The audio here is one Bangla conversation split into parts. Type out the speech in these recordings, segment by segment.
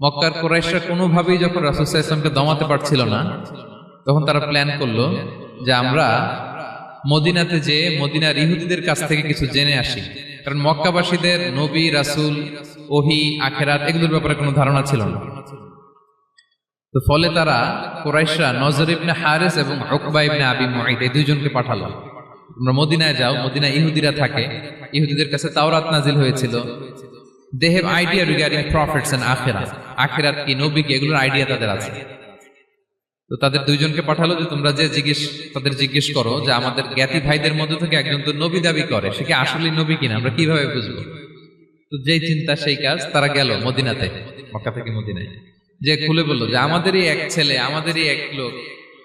মক্কার কুরাইশরা কোনোভাবেই যখন রাসূল সাল্লাল্লাহু আলাইহি ওয়াসাল্লামকে দমাতে পারছিল না, তখন তারা প্ল্যান করলো যে আমরা মদিনাতে যে মদিনার ইহুদিদের কাছ থেকে কিছু জেনে আসি। কারণ মক্কাবাসীদের নবী, রাসূল, ওহী, আখিরাত এগুলোর ব্যাপারে কোনো ধারণা ছিল না। তো ফলে তারা কুরাইশরা নজর ইবনে হারিস এবং উকবা ইবনে আবি মুঈত এই দুইজনকে পাঠালো, তোমরা মদিনায় যাও, মদিনায় ইহুদিরা থাকে, ইহুদিদের কাছে তাওরাত নাজিল হয়েছিল, they have idea regarding prophets and আখিরাত, আখিরাত কি, নবী কি, এগুলোর আইডিয়া তাদের আছে। তো তাদের দুইজনকে পাঠালো যে তোমরা যে তাদের জিজ্ঞেস করো যে আমাদের জ্ঞাতি ভাইদের মধ্যে থেকে একজন তো নবী দাবি করে, সে কি আসলে নবী কিনা আমরা কিভাবে বুঝবো। তো যেই চিন্তা সেই কাজ, তারা গেল মদিনাতে, মক্কা থেকে মদিনায়, যে খুলে বললো যে আমাদেরই এক ছেলে, আমাদেরই এক লোক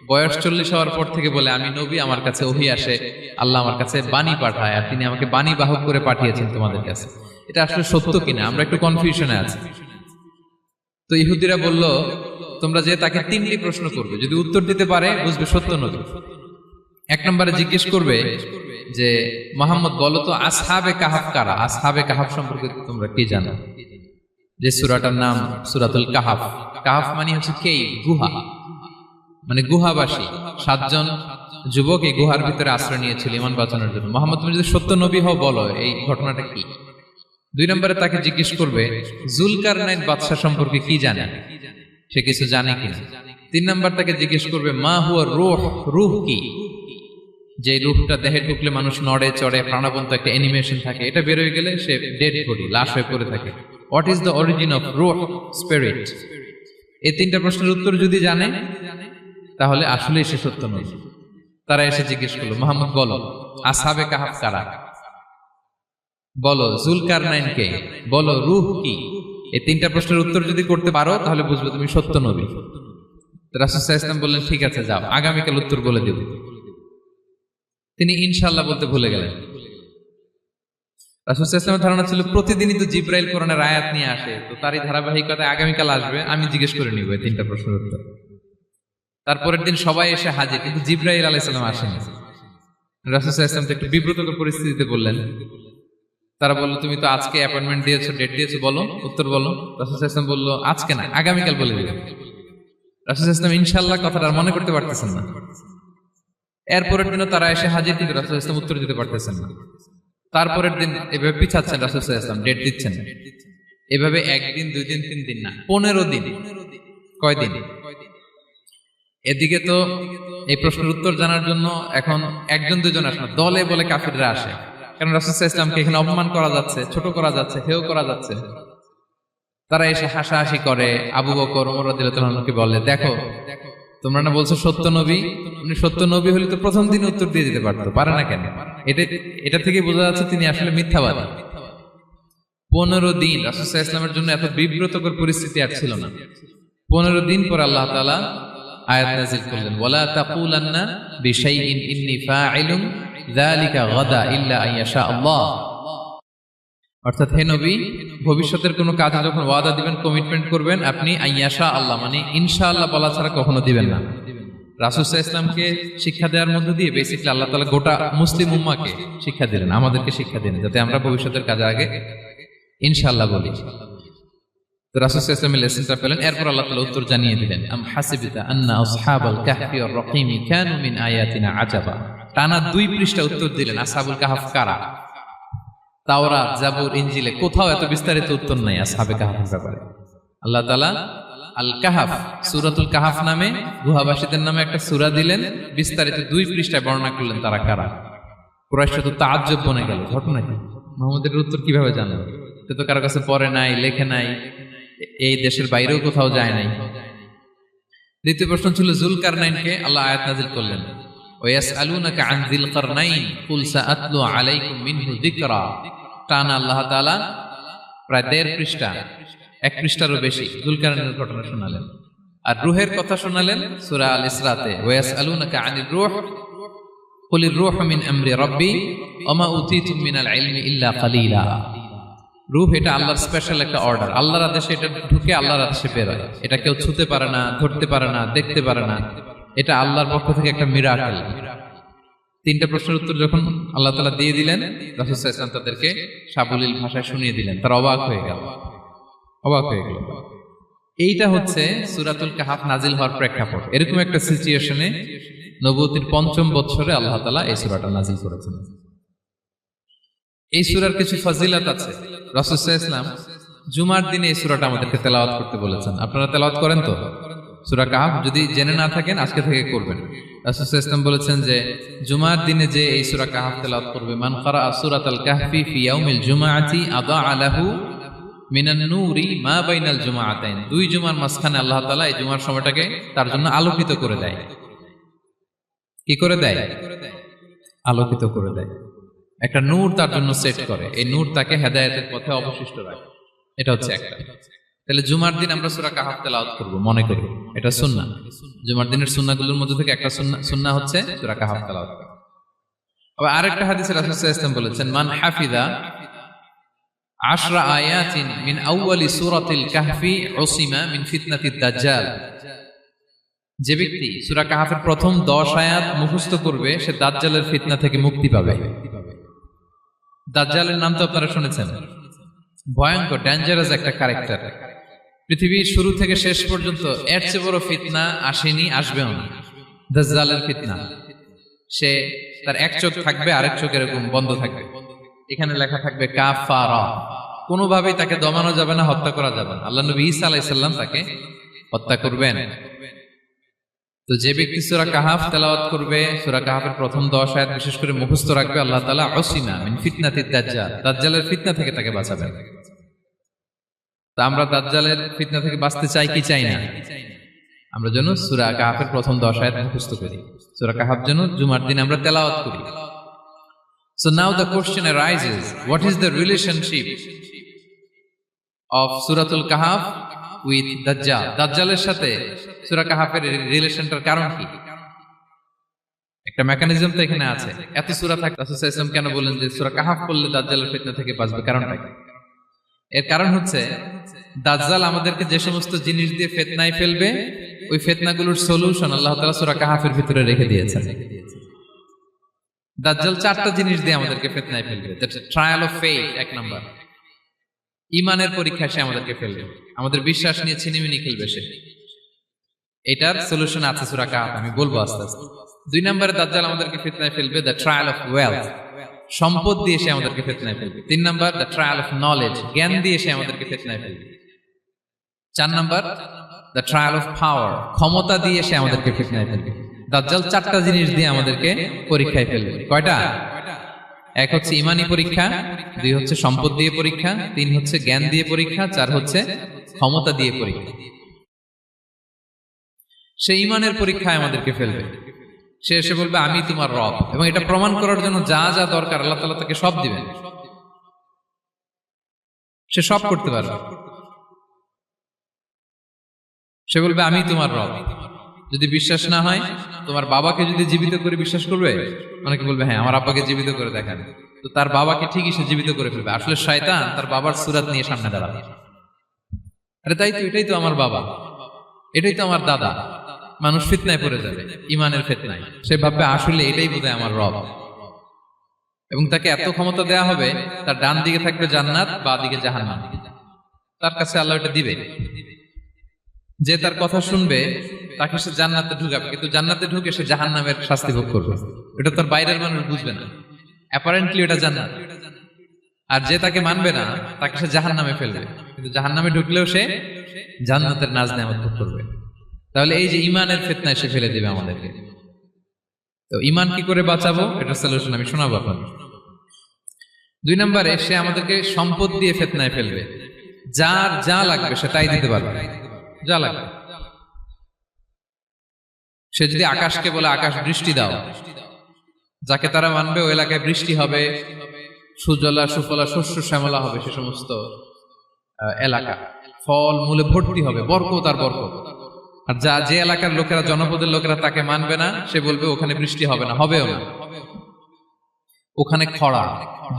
বয়স 40 হওয়ার পর থেকে বলে আমি নবী, আমার কাছে ওহী আসে, আল্লাহ আমার কাছে বাণী পাঠায়, আর তিনি আমাকে বাণী বাহক করে পাঠিয়েছেন তোমাদের কাছে, এটা আসলে সত্য কিনা, আমরা একটু কনফিউশনে আছি। তো ইহুদিরা বলল তোমরা যে তাকে 3টি প্রশ্ন করবে, যদি উত্তর দিতে পারে বুঝবে সত্য নবী। 1 নম্বরে জিজ্ঞেস করবে যে মুহাম্মদ বলো তো আসহাবে কাহাফ কারা, আসহাবে কাহাফ সম্পর্কে তোমরা কি জানো। যে সূরাটার নাম সূরাতুল কাহাফ, কাহাফ মানে হচ্ছে কেভ, গুহা, মানে গুহাবাসী 7 জন যুবক এই গুহার ভিতরে আশ্রয় নিয়েছিল ঈমান বাঁচানোর জন্য। মুহাম্মদ তুমি যদি সত্য নবী হও বলো এই ঘটনাটা কি। 2 নম্বরে তাকে জিজ্ঞেস করবে জুলকারনাইন বাদশা সম্পর্কে কি জানে, সে কিছু জানে কিনা। 3 নম্বর তাকে জিজ্ঞেস করবে মা হুয়া রূহ, রূহ কি, যে রূহটা দেহে ঢুকলে মানুষ নড়ে চড়ে, প্রাণবন্ত একটা অ্যানিমেশন থাকে, এটা বের হয়ে গেলে সে ডেড বডি, লাশ হয়ে পড়ে থাকে। What is the origin of রূহ, স্পিরিট। এই 3টা প্রশ্নের উত্তর যদি জানে তাহলে আসলেই সে সত্য নবী। তারা এসে জিজ্ঞেস করলো মুহাম্মদ বলো আসহাবে কাহাফ কারা, বলো জুলকারনাইন কে, বলো রূহ কি। এই 3টা প্রশ্নের উত্তর যদি করতে পারো তাহলে বুঝবে তুমি সত্য নবী। রাসূল সাল্লাল্লাহু আলাইহি ওয়াসাল্লাম বললেন ঠিক আছে যাও, আগামীকাল উত্তর বলে দেব। তিনি ইনশাআল্লাহ বলতে ভুলে গেলেন। রাসূল সাল্লাল্লাহু আলাইহি ওয়াসাল্লামের ধারণা ছিল প্রতিদিনই তো জিবরাইল কোরআনের আয়াত নিয়ে আসে, তো তারই ধারাবাহিকতায় আগামীকাল আসবে, আমি জিজ্ঞেস করে নিব এই 3টা প্রশ্নের উত্তর। তারপরের দিন সবাই এসে হাজির, কিন্তু জিবরাইল আলাইহিস সালাম আসেনি। রাসূল সাল্লাল্লাহু আলাইহি ওয়াসাল্লাম একটু বিব্রতকর পরিস্থিতিতে বললেন। তারা বলল তুমি তো আজকে অ্যাপয়েন্টমেন্ট দিয়েছো, ডেট দিয়েছো, বলো উত্তর বলো। রাসূল সাল্লাল্লাহু আলাইহি ওয়াসাল্লাম বলল আজকে না, আগামীকাল বলে দিবেন। রাসূল সাল্লাল্লাহু আলাইহি ওয়াসাল্লাম ইনশাআল্লাহ কথাটা আর মনে করতে পারতেছেন না। এরপরের দিনও তারা এসে হাজির, কিন্তু রাসূল সাল্লাল্লাহু আলাইহি ওয়াসাল্লাম উত্তর দিতে পারতেছেন না। তারপরের দিন এভাবে পিছাচ্ছেন, রাসূল সাল্লাল্লাহু আলাইহি ওয়াসাল্লাম ডেট দিচ্ছেন না। এভাবে 1 দিন 2 দিন 3 দিন না, 15 দিন। কয় দিন? এদিকে তো এই প্রশ্নের উত্তর জানার জন্য এখন 1-2 জন আসে না, দলে বলে কাফিররা আসে। কারণ রাসূল সাল্লাল্লাহু আলাইহি ওয়াসাল্লামকে এখানে অপমান করা যাচ্ছে, ছোট করা যাচ্ছে, হেয় করা যাচ্ছে। তারা এসে হাসাহাসি করে। আবু বকর, ওমর রাদিয়াল্লাহু আনহুকে বলে দেখো তোমরা না বলছো সত্য নবী, উনি সত্য নবী হলে তো প্রথম দিন উত্তর দিয়ে দিতে পারতো, পারে না কেন? এটা থেকে বোঝা যাচ্ছে তিনি আসলে মিথ্যাবাদী। 15 দিন রাসূল সাল্লাল্লাহু আলাইহি ওয়াসাল্লামের জন্য এত বিব্রতকর পরিস্থিতি আর ছিল না। 15 দিন পর আল্লাহ তাআলা আয়াত নাযিল করলেন ওয়ালা তাকুলান্না বিশাইইন ইন্নী ফাইলুন যালিকা গাদা ইল্লা আইয়াশা আল্লাহ। অর্থাৎ হে নবী, ভবিষ্যতের কোনো কাজে যখন ওয়াদা দিবেন, কমিটমেন্ট করবেন, আপনি আইয়াশা আল্লাহ মানে ইনশাআল্লাহ বলা ছাড়া কখনো দিবেন না। রাসূল সাল্লাল্লাহু আলাইহি ওয়াসাল্লামকে শিক্ষা দেওয়ার মধ্য দিয়ে বেসিক্যালি আল্লাহ তাআলা গোটা মুসলিম উম্মাহকে শিক্ষা দিলেন, আমাদেরকে শিক্ষা দিলেন, যাতে আমরা ভবিষ্যতের কাজের আগে ইনশাআল্লাহ বলি। তো রাসূল সাল্লাল্লাহু আলাইহি ওয়াসাল্লাম লেসনটা পেলেন। এরপর আল্লাহ তাআলা উত্তর জানিয়ে দিলেন আম হাসিবিতা আন্না আসহাবাল কাহফি ওয়ার রাকিমি কানু মিন আয়াতিনা আজাবা। টানা 2 পৃষ্ঠা উত্তর দিলেন আসহাবুল কাহফ কারা। তাওরাত, জাবুর, ইনজিলে কোথাও এত বিস্তারিত উত্তর নাই আসহাবে কাহফের ব্যাপারে। আল্লাহ তাআলা আল কাহাফ, সূরাতুল কাহাফ নামে গুহাবাসীদের নামে একটা সূরা দিলেন, বিস্তারিত 2 পৃষ্ঠায় বর্ণনা করলেন তারা কারা। কুরাইশরা তো তাআজ্জুব বনে গেল, ঘটনা কি, মুহাম্মদের উত্তর কিভাবে জানলো? সে তো কারো কাছে পড়ে নাই, লেখে নাই, এই দেশের বাইরেও কোথাও যায় নাই। দ্বিতীয় প্রশ্ন ছিল জুলকারনাইনকে আল্লাহ আয়াত নাযিল করলেন ওয়াসআলুনাকা আন যিল কারনাইন কুল সাআতলু আলাইকুম মিনহু যিকরা। টানা আল্লাহ তাআলা প্রায় 1.5 পৃষ্ঠা, 1 পৃষ্ঠারও বেশি জুলকারনাইনের ঘটনা শোনালেন। আর রূহের কথা শোনালেন সূরা আল ইসরাতে ওয়াসআলুনাকা আনির রূহ কুলির রূহু মিন আমরি রাব্বি ওয়া মা উতীতুম মিনাল ইলমি ইল্লা কালিলা। রূহ এটা আল্লাহর স্পেশাল একটা অর্ডার, আল্লাহর আদেশে এটা ঢুকে আল্লাহর আদেশে বের হয়, এটা কেউ ছুতে পারে না, ধরতে পারে না, দেখতে পারে না, এটা আল্লাহর পক্ষ থেকে একটা মিরাকেল। 3টা প্রশ্নের উত্তর যখন আল্লাহ তাআলা দিয়ে দিলেন, রাসূল সাল্লাল্লাহু আলাইহি ওয়াসাল্লাম তাদেরকে সাবলীল ভাষায় শুনিয়ে দিলেন। তারা অবাক হয়ে গেল। এইটা হচ্ছে সূরাতুল কাহাফ নাজিল হওয়ার প্রেক্ষাপট। এরকম একটা সিচুয়েশনে নবুয়তির ৫ম বছরে আল্লাহ তাআলা এই সূরাটা নাজিল করেছেন। এই সূরার কিছু ফজিলত আছে। রাসূল সাল্লাল্লাহু আলাইহি ওয়াসাল্লাম জুমার দিনে এই সূরাটা আমাদেরকে তেলাওয়াত করতে বলেছেন। আপনারা তেলাওয়াত করেন তো? সূরা কাহাফ যদি জেনে না থাকেন আজকে থেকে করবেন। রাসূল সাল্লাল্লাহু আলাইহি ওয়াসাল্লাম বলেছেন যে জুমার দিনে যে এই সূরা কাহাফ তেলাওয়াত করবে, মান ক্বারাআ সূরাতাল কাহফি ফি ইয়াউমিল জুমআতি আদাআ লাহু মিনান নূরি মা বাইনাল জুমআতাইন। দুই জুমার মাঝখানে আল্লাহ তাআলা এই জুমার সময়টাকে তার জন্য আলোকিত করে দেয়। কি করে দেয়? আলোকিত করে দেয়। একটা নূর তার জন্য সেট করে, এই নূর তাকে হেদায়েতের পথে অবশিষ্ট রাখে। এটা হচ্ছে একটা। তাহলে জুমার দিন আমরা সূরা কাহাফ তেলাওয়াত করব, মনে করি এটা সুন্নাহ। জুমার দিনের সুন্নাহগুলোর মধ্যে থেকে একটা সুন্নাহ হচ্ছে সূরা কাহাফ তেলাওয়াত করা। আবার আরেকটা হাদিসে রাসূল সাল্লাল্লাহু আলাইহি ওয়াসাল্লাম বলেছেন, মান হাফিযা 10 আয়াতিন মিন আউয়ালি সূরাতিল কাহফি উসিমা মিন ফিতনাতিদ দাজ্জাল। যে ব্যক্তি সূরা কাহাফের প্রথম 10 আয়াত মুখস্থ করবে সে দাজ্জালের ফিতনা থেকে মুক্তি পাবে। দাজ্জালের নাম তো আপনারা শুনেছেন, ভয়ঙ্কর ডেঞ্জারাস একটা ক্যারেক্টার। পৃথিবীর শুরু থেকে শেষ পর্যন্ত এর চেয়ে বড় ফিতনা আসেনি, আসবেও না। দাজ্জালের ফিতনা, সে তার এক চোখ থাকবে, আরেক চোখ এরকম বন্ধ থাকবে, এখানে লেখা থাকবে কাফারা। কোনোভাবেই তাকে দমানো যাবে না, হত্যা করা যাবে না। আল্লাহ নবী ঈসা আলাইহিস সালাম তাকে হত্যা করবেন। তো যে ব্যক্তি সূরা কাহাফ তেলাওয়াত করবে, সূরা কাহাফের প্রথম 10 আয়াত বিশেষ করে মুখস্থ রাখবে, আল্লাহ তাআলা উসিমা মিন ফিতনাতিদ দাজ্জাল, দাজ্জালের ফিতনা থেকে তাকে বাঁচাবেন। তো আমরা দাজ্জালের ফিতনা থেকে বাঁচতে চাই কি চাই না? আমরা যেন সূরা কাহাফের প্রথম 10 আয়াত মুখস্থ করি, সূরা কাহাফ যেন জুমার দিন আমরা তেলাওয়াত করি। So now the question arises, what is the relationship of Suratul Kahf with Dajjal? দাজ্জালের সাথে সূরা কাহাফের রিলেশনটার কারণ কি? একটা মেকানিজম তো এখানে আছে। এত সূরা থাকে, রাসূল সাল্লাল্লাহু আলাইহি ওয়াসাল্লাম কেন বলেন যে সূরা কাহাফ পড়লে দাজ্জালের ফিতনা থেকে বাঁচবে? কারণটা কি? এর কারণ হচ্ছে দাজ্জাল আমাদেরকে যে সমস্ত জিনিস দিয়ে ফিতনায় ফেলবে, ওই ফিতনাগুলোর সলিউশন আল্লাহ তাআলা সূরা কাহাফের ভিতরে রেখে দিয়েছেন। দাজ্জাল 4টা জিনিস দিয়ে আমাদেরকে ফিতনায় ফেলবে। দ্যাটস ট্রায়াল অফ ফেথ, এক নাম্বার। ঈমানের পরীক্ষা সে আমাদেরকে ফেলবে, আমাদের বিশ্বাস নিয়ে ছিনিমিনি খেলবে সে। এটার সলিউশন আছে সূরা কাহাফ, আমি বলবো আস্তে আস্তে। 2 নম্বরে দাজ্জাল আমাদেরকে ফিতনায় ফেলবে, দ্য ট্রায়াল অফ ওয়েলথ, সম্পদ দিয়ে সে আমাদেরকে ফিতনায় ফেলবে। 3 নম্বর দ্য ট্রায়াল অফ নলেজ, জ্ঞান দিয়ে সে আমাদেরকে ফিতনায় ফেলবে। 4 নম্বর দ্য ট্রায়াল অফ পাওয়ার, ক্ষমতা দিয়ে সে আমাদেরকে ফিতনায় ফেলবে। দাজ্জাল 4টা জিনিস দিয়ে আমাদেরকে পরীক্ষায় ফেলবে। কয়টা? 1 হচ্ছে ঈমানি পরীক্ষা, 2 হচ্ছে সম্পদ দিয়ে পরীক্ষা, 3 হচ্ছে জ্ঞান দিয়ে পরীক্ষা, 4 হচ্ছে ক্ষমতা দিয়ে পরীক্ষা। সে ঈমানের পরীক্ষায় আমাদেরকে ফেলবে। সে এসে বলবে আমি তোমার রব, এবং এটা প্রমাণ করার জন্য যা যা দরকার আল্লাহ তাআলা তাকে সব দিবেন। সে সব করতে পারবে। সে বলবে আমি তোমার রব। যদি বিশ্বাস না হয়, তোমার বাবাকে যদি জীবিত করে বিশ্বাস করবে? অনেকে বলবে হ্যাঁ আমার আব্বাকে জীবিত করে দেখান। তো তার বাবাকে ঠিকই সে জীবিত করে ফেলবে। আসলে শয়তান তার বাবার সুরাত নিয়ে সামনে দাঁড়াবে। আরে তাই তো, এটাই তো আমার বাবা, এটাই তো আমার দাদা। মানুষ ফিতনায় পড়ে যাবে, ঈমানের ফিতনায়। সে ভাববে আসলে এটাই বোধহয় আমার রব, এবং তাকে এত ক্ষমতা দেয়া হবে, তার ডান দিকে থাকবে জান্নাত, বাঁ দিকে জাহান্নাম। তার কাছে আল্লাহ এটা দিবে। যে তার কথা শুনবে তাকে সে জান্নাতে ঢুকাবে, কিন্তু জান্নাতে ঢুকে সে জাহান্নামের শাস্তি ভোগ করবে। এটা তার বাইরের মানুষ বুঝবে না, অ্যাপারেন্টলি এটা জান্নাত। আর যে তাকে মানবে না তাকে সে জাহান্নামে ফেলবে, কিন্তু জাহান্নামে ঢুকলেও সে জান্নাতের নাজ নেয়ামত ভোগ করবে। তাহলে এই যে ঈমানের ফিতনায় সে ফেলে দিবে আমাদেরকে। তো ঈমান কি করে বাঁচাবো, এটার সলিউশন আমি শোনাবো আপনাদের। 2 নম্বরে সে আমাদেরকে সম্পদ দিয়ে ফিতনায় ফেলবে। যার যা লাগবে সে তাই দিতে পারবে, যা লাগবে। সে যদি আকাশকে বলে আকাশ বৃষ্টি দাও, যাকে তারা মানবে ওই এলাকায় বৃষ্টি হবে, সুজলা সুফলা শস্য শ্যামলা হবে সে সমস্ত এলাকা, ফল মূলে ভর্তি হবে, বরকত আর বরকত। আর যে এলাকার লোকেরা, জনপদের লোকেরা তাকে মানবে না, সে বলবে ওখানে বৃষ্টি হবে না, হবেও না। ওখানে খরা,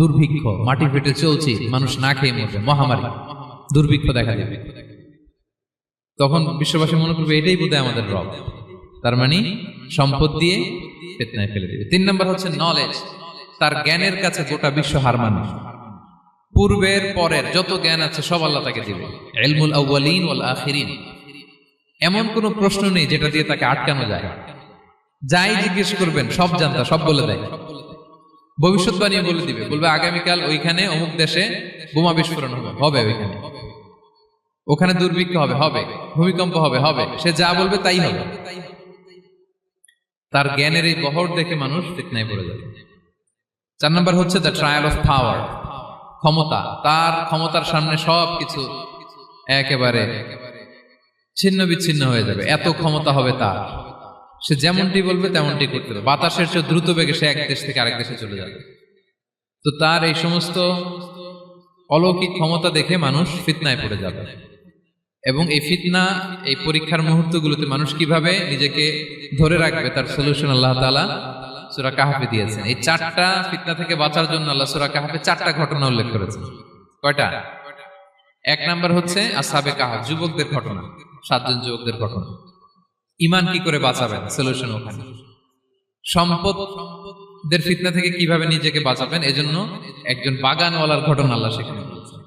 দুর্ভিক্ষ, মাটি ফেটে চলছে, মানুষ না খেয়ে মরবে, মহামারী, দুর্ভিক্ষ দেখা দেবে। তখন বিশ্ববাসী মনে করবে এটাই বোধহয় আমাদের রব। তার মানে সম্পদ দিয়ে ফিতনায় ফেলে দিবে। 3 নম্বর হচ্ছে নলেজ, তার জ্ঞানের কাছে গোটা বিশ্ব হার মানবে। পূর্বের পরের যত জ্ঞান আছে সব আল্লাহ তাকে দিবে। ইলমুল আউয়ালিন ওয়াল আখিরিন, এমন কোন প্রশ্ন নেই যেটা দিয়ে তাকে আটকানো যায়। যাই জিজ্ঞেস করবেন সব জানতা, সব বলে দেয়। ভবিষ্যৎবাণী বলে দিবে, বলবে আগামীকাল ওইখানে অমুক দেশে বোমা বিস্ফোরণ হবে ওইখানে, ওখানে দুর্ভিক্ষ হবে, ভূমিকম্প হবে, সে যা বলবে তাই হবে। তার জ্ঞানের এই বহর দেখে মানুষ ফিতনায় পড়ে যাবে। 4 নম্বর হচ্ছে দ্য ট্রায়াল অফ পাওয়ার, ক্ষমতা। তার ক্ষমতার সামনে সবকিছু একেবারে ছিন্ন বিচ্ছিন্ন হয়ে যাবে, এত ক্ষমতা হবে তার। সে যেমনটি বলবে তেমনটি করতে হবে, বাতাসের চেয়ে দ্রুত বেগে সে এক দেশ থেকে আরেক দেশে চলে যাবে। তো তার এই সমস্ত অলৌকিক ক্ষমতা দেখে মানুষ ফিতনায় পড়ে যাবে। এবং এই ফিতনা, এই পরীক্ষার মুহূর্তগুলোতে মানুষ কিভাবে নিজেকে ধরে রাখবে তার সলিউশন আল্লাহ তাআলা সূরা কাহফে দিয়েছেন। এই 4টা ফিতনা থেকে বাঁচার জন্য আল্লাহ সূরা কাহফে 4টা ঘটনা উল্লেখ করেছেন। কয়টা? 1 নাম্বার হচ্ছে আসহাবে কাহফ, যুবকদের ঘটনা, 7 জন যুবকদের ঘটনা। ঈমান কি করে বাঁচাবেন, সলিউশন ওখানে। সম্পদের ফিতনা থেকে কিভাবে নিজেকে বাঁচাবেন, এজন্য একজন বাগানওয়ালার ঘটনা আল্লাহ সেখানে বলেছেন।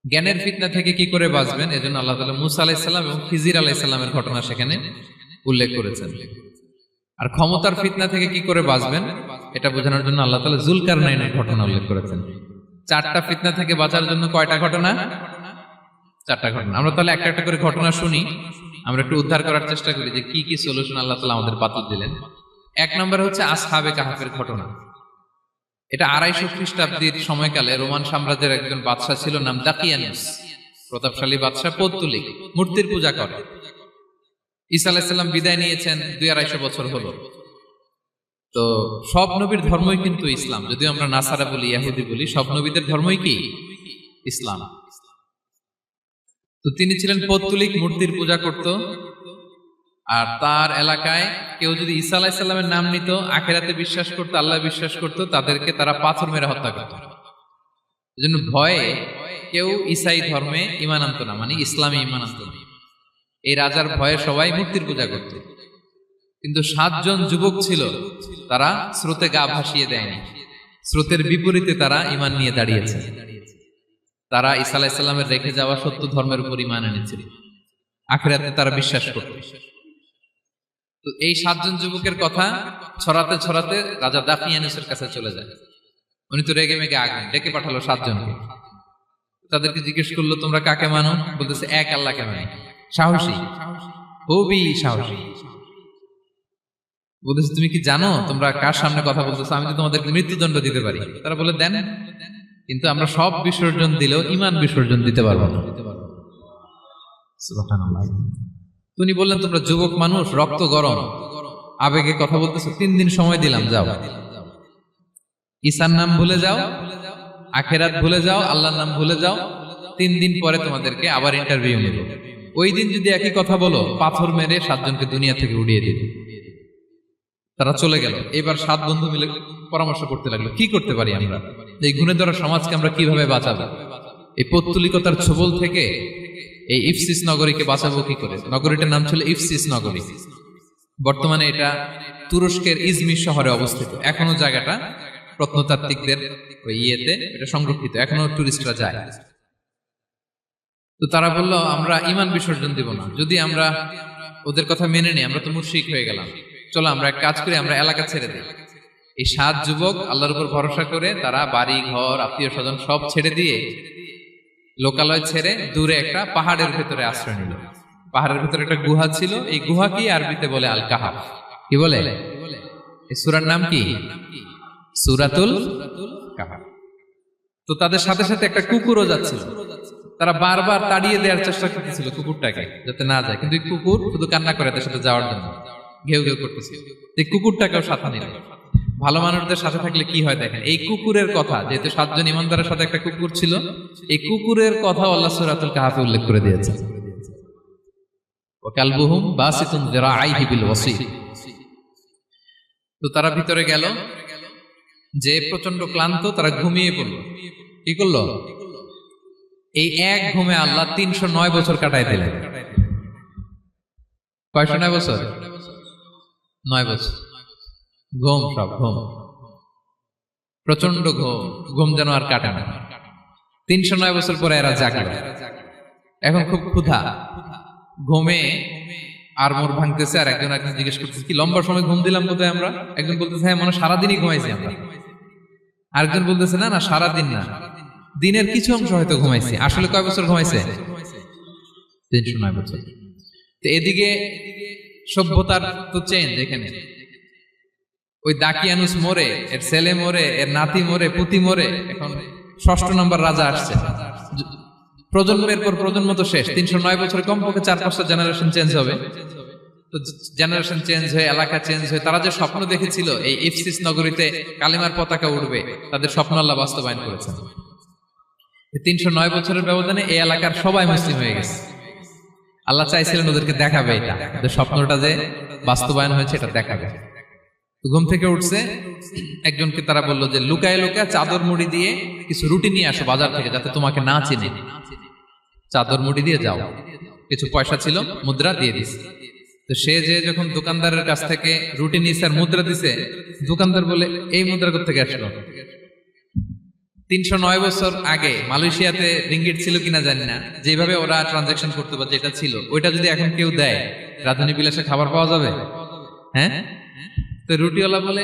জ্ঞানের ফিতনা থেকে কি করে বাঁচবেন, এজন্য আল্লাহ তাআলা মুসা আলাইহিস সালাম এবং খিজির আলাইহিস সালামের ঘটনা সেখানে উল্লেখ করেছেন। আর ক্ষমতার ফিতনা থেকে কি করে বাঁচবেন এটা বোঝানোর জন্য আল্লাহ তাআলা যুলকারনাইনের ঘটনা উল্লেখ করেছেন। 4টা ফিতনা থেকে বাঁচার জন্য কয়টা ঘটনা? 4টা ঘটনা। আমরা তাহলে একটা একটা করে ঘটনা শুনি, আমরা একটু উদ্ধার করার চেষ্টা করি যে কি কি সলিউশন আল্লাহ তাআলা আমাদের বাতলে দিলেন। 1 নম্বর হচ্ছে আসহাবে কাহফের ঘটনা। এটা 250 খ্রিস্টাব্দের সময়কালে রোমান সাম্রাজ্যের একজন বাদশা ছিল, নাম দাকিয়ানুস, প্রতাপশালী বাদশা, পৌত্তলিক, মূর্তির পূজা করে। ঈসা আলাইহিস সালাম বিদায় নিয়েছেন 250 বছর হলো। তো সব নবীর ধর্মই কিন্তু ইসলাম, যদিও আমরা নাসারা বলি, ইহুদি বলি, সব নবীদের ধর্মই কি ইসলাম। তো তিনি ছিলেন পৌত্তলিক, মূর্তির পূজা করত। আর তার এলাকায় কেউ যদি ঈসা আলাইহিস সালামের নাম নিত, আখিরাতে বিশ্বাস করত, আল্লাহ বিশ্বাস করত, তাদেরকে তারা পাথর মেরে হত্যা করত। এজন্য ভয়ে কেউ ঈসাই ধর্মে ঈমান আনতো না, মানে ইসলামে ঈমান আনতো না। এই রাজার ভয়ে সবাই মূর্তির পূজা করত। কিন্তু 7 জন যুবক ছিল, তারা স্রোতে গা ভাসিয়ে দেয়নি, স্রোতের বিপরীতে তারা ঈমান নিয়ে দাঁড়িয়েছে। তারা ঈসা আলাইহিস সালামের রেখে যাওয়া সত্য ধর্মের উপর ঈমান এনেছিল, আখিরাতে তারা বিশ্বাস করত। তো এই 7 জন যুবকের কথা ছড়াতে ছড়াতে রাজা দাকিয়ানুসের কাছে চলে যায়। উনি তো রেগে মেগে আগুন, ডেকে পাঠালো 7 জনকে। তাদেরকে জিজ্ঞেস করলো, তোমরা কাকে মানো? বলতেছে এক আল্লাহকে মানি। সাহসী, খুবই সাহসী। বলতেছে তুমি কি জানো তোমরা কার সামনে কথা বলতেছো? আমি তো তোমাদেরকে মৃত্যুদণ্ড দিতে পারি। তারা বলে দেন, কিন্তু আমরা সব বিসর্জন দিলেও ঈমান বিসর্জন দিতে পারবো না। সুবহানাল্লাহ। তিনি বললেন, তোমরা যুবক মানুষ, রক্ত গরম, আবেগে কথা বলতেছো, 3 দিন সময় দিলাম, যাও। ঈসার নাম ভুলে যাও, আখিরাত ভুলে যাও, আল্লাহর নাম ভুলে যাও। 3 দিন পরে তোমাদেরকে আবার ইন্টারভিউ নেব। ওই দিন যদি একই কথা বলো, পাথর মেরে 7 জনকে দুনিয়া থেকে উড়িয়ে দিবে। তারা চলে গেল। এবার 7 বন্ধু মিলে পরামর্শ করতে লাগলো, কি করতে পারি আমরা, এই গুণে ধরা সমাজকে আমরা কিভাবে বাঁচাবো, এই পৌত্তলিকতার ছোবল থেকে এই ইফসিস নগরীকে বাঁচাবো কি করে। নগরীটার নাম ছিল ইফসিস নগরী। বর্তমানে এটা তুরস্কের ইজমির শহরে অবস্থিত। এখনো জায়গাটা প্রত্নতাত্ত্বিকদের ওই ইয়েতে এটা সংরক্ষিত, এখনো টুরিস্টরা যায়। তো তারা বলল, আমরা ঈমান বিসর্জন দিব না, যদি আমরা ওদের কথা মেনে নিই আমরা তো মুশরিক হয়ে গেলাম, চলো আমরা এক কাজ করি, আমরা এলাকা ছেড়ে দিই। এই 7 যুবক আল্লাহর উপর ভরসা করে তারা বাড়ি ঘর, আত্মীয় স্বজন সব ছেড়ে দিয়ে, লোকালয় ছেড়ে দূরে একটা পাহাড়ের ভেতরে আশ্রয় নিল। পাহাড়ের ভেতরে একটা গুহা ছিল, এই গুহা কি আরবিতে বলে আল কাহাফ। কি বলে? এই সূরার নাম কি? সূরাতুল কাহাফ। তো তাদের সাথে সাথে একটা কুকুরও যাচ্ছিল। তারা বারবার তাড়িয়ে দেওয়ার চেষ্টা করতেছিল কুকুরটাকে, যাতে না যায়, কিন্তু কুকুর শুধু কান্না করে তার সাথে যাওয়ার জন্য ঘেউ ঘেউ করতেছিল। এই কুকুরটাকেও সাথে নিল। ভালো মানুষদের সাথে থাকলে কি হয় দেখেন, এই কুকুরের কথা, যেহেতু 7 জন ইমানদারের সাথে একটা কুকুর ছিল, এই কুকুরের কথা আল্লাহ সূরাতুল কাহাফে উল্লেখ করে দিয়েছে। ওয়া কালবুহুম বাসিতুন যিরাআইহি বিল ওয়াসি। তো তারা ভিতরে গেল, যে প্রচন্ড ক্লান্ত, তারা ঘুমিয়ে পড়ল। কি করলো? এই এক ঘুমে আল্লাহ 309 বছর কাটাই দিলেন। কয়শো 9 বছর? 9 বছর ঘুম, সব ঘুম, প্রচন্ড ঘুম, ঘুম যেন আর কাটে না। 309 বছর পরে এরা জাগলো, এখন খুব ক্ষুধা, ঘুমে আর মোর ভাঙতেছে, আর একজন জিজ্ঞেস করতেছে কি লম্বা সময় ঘুম দিলাম কোথায় আমরা? একজন বলতেছে হ্যাঁ মনে সারাদিনই ঘুমাইছি আমরা, আরেকজন বলতেছে না না সারাদিন না, দিনের কিছু অংশ হয়তো ঘুমাইছি। আসলে কয় বছর ঘুমাইছে? 309 বছর। তো এদিকে সভ্যতার তো চেঞ্জ, এখানে ওই দাকিয়ানুস মরে, এর ছেলে মরে, এর নাতি মরে, পুতি মরে, এখন 6ষ্ঠ নম্বর রাজা আসছে। প্রজন্মের পর প্রজন্ম তো শেষ। 309 বছরে কমপক্ষে 4-5টা জেনারেশন চেঞ্জ হবে। তো জেনারেশন চেঞ্জ হয়ে, এলাকা চেঞ্জ হয়ে, তারা যে স্বপ্ন দেখেছিল এই ইফসিস নগরীতে কালিমার পতাকা উঠবে, তাদের স্বপ্ন আল্লাহ বাস্তবায়ন করেছেন। 309 বছরের ব্যবধানে এই এলাকার সবাই মুসলিম হয়ে গেছে। আল্লাহ চাইছিলেন ওদেরকে দেখাবে এটা, ওদের স্বপ্নটা যে বাস্তবায়ন হয়েছে এটা দেখাবে। ঘুম থেকে উঠছে, একজনকে তারা বললো যে লুকায় লুকায় চাদর মুড়ি দিয়ে কিছু রুটি নিয়ে আসো বাজার থেকে, যাতে তোমাকে না চিনে। চাদর মুড়ি দিয়ে যাও। কিছু পয়সা ছিল, মুদ্রা দিয়ে দিছে। তো সে যে যখন দোকানদারের কাছ থেকে রুটি নিয়েছে আর মুদ্রা দিছে, দোকানদার বলে এই মুদ্রা কোথা থেকে আসলো? 309 বছর আগে মালয়েশিয়াতে রিঙ্গিট ছিল কিনা জানি না, যেভাবে ওরা ট্রানজাকশন করতে পারে যেটা ছিল, ওইটা যদি এখন কেউ দেয় রাজধানী বিলাসে খাবার পাওয়া যাবে? হ্যাঁ। তো রুটিওয়ালা বলে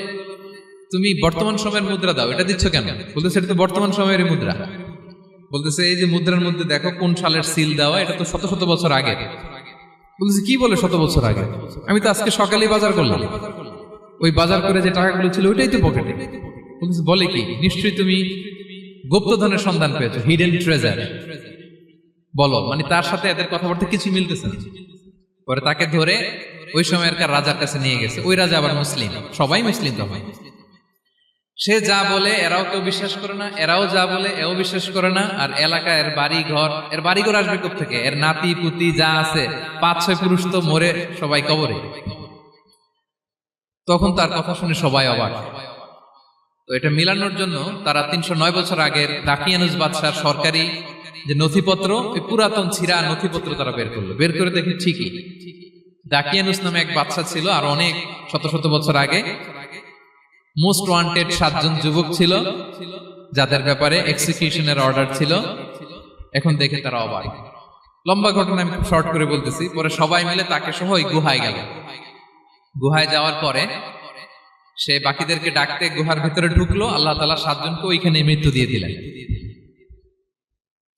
তুমি বর্তমান সময়ের মুদ্রা দাও, এটা দিচ্ছ কেন? বলতেছে এটা তো বর্তমান সময়ের মুদ্রা। বলতেছে এই যে মুদ্রার মধ্যে দেখো কোন সালের সিল দেওয়া, এটা তো শত শত বছর আগে। বলতেছে কি বলে শত বছর আগে? আমি তো আজকে সকালেই বাজার করলাম, ওই বাজার করে যে টাকাগুলো ছিল ওইটাই তো পকেটে। বলতেছে বলে কি? নিশ্চয়ই তুমি গুপ্তধনের সন্ধান পেয়েছো, হিডেন ট্রেজার। বলো, মানে তার সাথে এদের কথাবার্তা কিছু মিলতেছে না। পরে তাকে ধরে ওই সময়কার রাজার কাছে নিয়ে গেছে। ওই রাজা আবার মুসলিম, সবাই মুসলিম তখন। সে যা বলে এরাও কেউ বিশ্বাস করে না, এরাও যা বলে এও বিশ্বাস করে না। আর এলাকা এর বাড়িঘর আসবে কোত্থেকে? এর নাতি পুতি যা আছে 5-6 পুরুষ তো মরে সবাই কবরে। তখন তার কথা শুনে সবাই অবাক। তো এটা মিলানোর জন্য তারা 309 বছর আগের দাকিয়ানুস বাদশার সরকারি যে নথিপত্র, ওই পুরাতন ছিঁড়া নথিপত্র তারা বের করলো। বের করে দেখে ঠিকই দাকিয়ানুস নামে এক বাদশা ছিল, আর অনেক শত শত বছর আগে মোস্ট ওয়ান্টেড 7 জন যুবক ছিল, যাদের ব্যাপারে এক্সিকিউশনের অর্ডার ছিল। এখন দেখে তারা অবাক। লম্বা ঘটনা আমি শর্ট করে বলতেছি। পরে সবাই মিলে তাকে সহ ওই গুহায় গেল। গুহায় যাওয়ার পরে সে বাকিদেরকে ডাকতে গুহার ভিতরে ঢুকলো। আল্লাহ তাআলা 7 জনকে ওইখানে মৃত্যু দিয়ে দিলেন।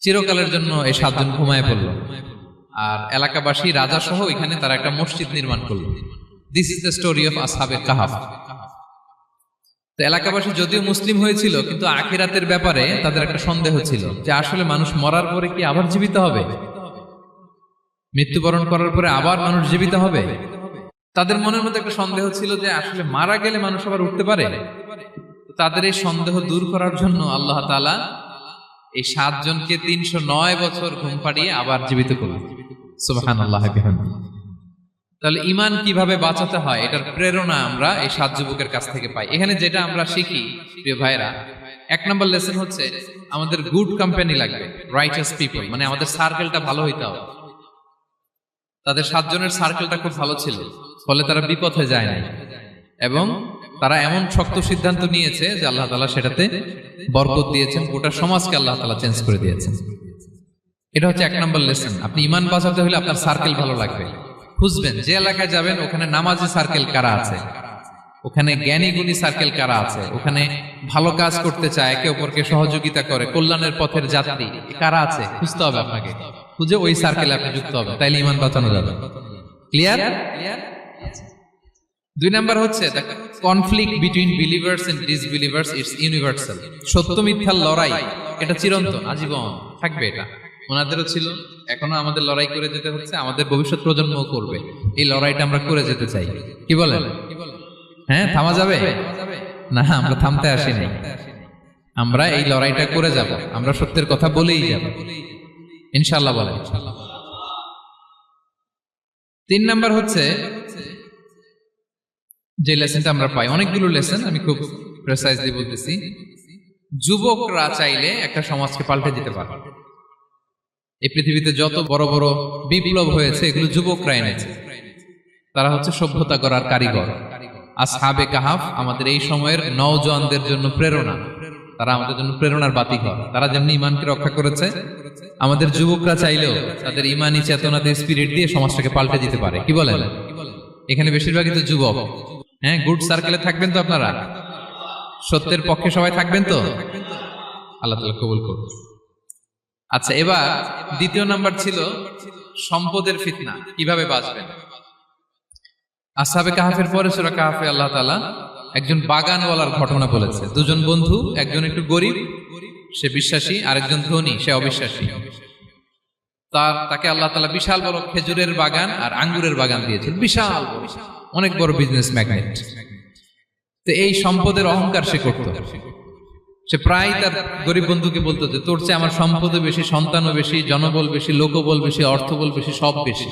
চিরকালের জন্য এই 7 জন ঘুমায় পড়লো। আর এলাকাবাসী রাজা সহ এখানে তারা একটা মসজিদ নির্মাণ করলো। This is the story of আসহাবে কাহাফ। তো এলাকাবাসী যদিও মুসলিম হয়েছিল, কিন্তু আখিরাতের ব্যাপারে তাদের একটা সন্দেহ ছিল যে আসলে মানুষ মরার পরে কি আবার জীবিত হবে? মৃত্যুবরণ করার পরে আবার মানুষ জীবিত হবে? তাদের মনের মধ্যে একটা সন্দেহ ছিল যে আসলে মারা গেলে মানুষ আবার উঠতে পারে। তাদের এই সন্দেহ দূর করার জন্য আল্লাহ তাআলা এই 7 জনকে 309 বছর ঘুম পাড়িয়ে আবার জীবিত করলেন। সুবহানাল্লাহ বিহামদিহি। তাহলে ঈমান কিভাবে বাঁচাতে হয় এটার প্রেরণা আমরা এই 7 যুবকের কাছ থেকে পাই। এখানে যেটা আমরা শিখি প্রিয় ভাইরা, 1 নম্বর লেসন হচ্ছে আমাদের গুড কোম্পানি লাগবে, রাইটাস পিপল, মানে আমাদের সার্কেলটা ভালো হইতে হবে। তাদের 7 জনের সার্কেলটা খুব ভালো ছিল, ফলে তারা বিপথে যায় না, এবং তারা এমন শক্ত সিদ্ধান্ত নিয়েছে যে আল্লাহ তাআলা সেটাতে বরকত দিয়েছেন, গোটা সমাজকে আল্লাহ তাআলা চেঞ্জ করে দিয়েছেন। এটা হচ্ছে 1 নম্বর লেসন। আপনি ঈমান বাঁচাতে হলে আপনার সার্কেল ভালো লাগবে। খুঁজবেন যে এলাকায় যাবেন ওখানে নামাজি সার্কেল কারা আছে, ওখানে জ্ঞানী গুণী সার্কেল কারা আছে, ওখানে ভালো কাজ করতে চায়, একে অপরকে সহযোগিতা করে, কল্যাণের পথের যাত্রী কারা আছে খুঁজতে হবে আপনাকে। খুঁজে ওই সার্কেলে আপনি যুক্ত হবে, তাইলে ঈমান বাঁচানো যাবে। ক্লিয়ার? 2 নাম্বার হচ্ছে conflict between believers and disbelievers it's universal. সত্য মিথ্যার লড়াই এটা চিরন্তন, আজীবন থাকবে। এটা ওনাদেরও ছিল, এখনো আমাদের লড়াই করে যেতে হচ্ছে, আমাদের ভবিষ্যৎ প্রজন্মও করবে। এই লড়াইটা আমরা করে যেতে চাই। কি বলেন? হ্যাঁ, থামা যাবে না? আমরা থামতে আসি নাই, আমরা এই লড়াইটা করে যাব। আমরা সত্যের কথা বলেই যাব ইনশাআল্লাহ। বলেন। 3 নাম্বার হচ্ছে যে লেসনটা আমরা পাই, অনেকগুলো লেসন, আমি খুব প্রেসাইজলি বলতেছি। যুবকরা চাইলে একটা সমাজকে পাল্টে দিতে পারে। এই পৃথিবীতে যত বড় বড় বিপ্লব হয়েছে এগুলো যুবকরা এনেছে। তারা হচ্ছে সভ্যতা গড়ার কারিগর। আসহাবে কাহাফ আমাদের এই সময়ের নওজওয়ানদের জন্য প্রেরণা। তারা আমাদের জন্য প্রেরণার বাতিঘর। তারা যেমনি ইমানকে রক্ষা করেছে, আমাদের যুবকরা চাইলেও তাদের ইমানি চেতনাতে স্পিরিট দিয়ে সমাজটাকে পাল্টে দিতে পারে। কি বলেন? এখানে বেশিরভাগই তো যুবক। হ্যাঁ, গুড সার্কেলে থাকবেন তো আপনারা? সত্যের পক্ষে সবাই থাকবেন তো? আল্লাহ তাআলা কবুল করুন। আচ্ছা, এবার দ্বিতীয় নাম্বার ছিল সম্পদের ফিতনা, কিভাবে বাঁচবেন। আসহাবে কাহাফের পরে সূরা কাহাফে আল্লাহ তাআলা একজন বাগানওয়ালার ঘটনা বলেছে। দুজন বন্ধু, একজন একটু গরিব, সে বিশ্বাসী, আরেকজন ধনী, সে অবিশ্বাসী। তাকে আল্লাহ তাআলা বিশাল বড় খেজুরের বাগান আর আঙ্গুরের বাগান দিয়েছেন, বিশাল অনেক বড় বিজনেস ম্যাগনেট। তো এই সম্পদের অহংকার সে করত। সে প্রায় তার গরিব বন্ধুকে বলতো যে তোর চেয়ে আমার সম্পদও বেশি, সন্তানও বেশি, জনবল বেশি, লোকবল বেশি, অর্থবল বেশি, সব বেশি।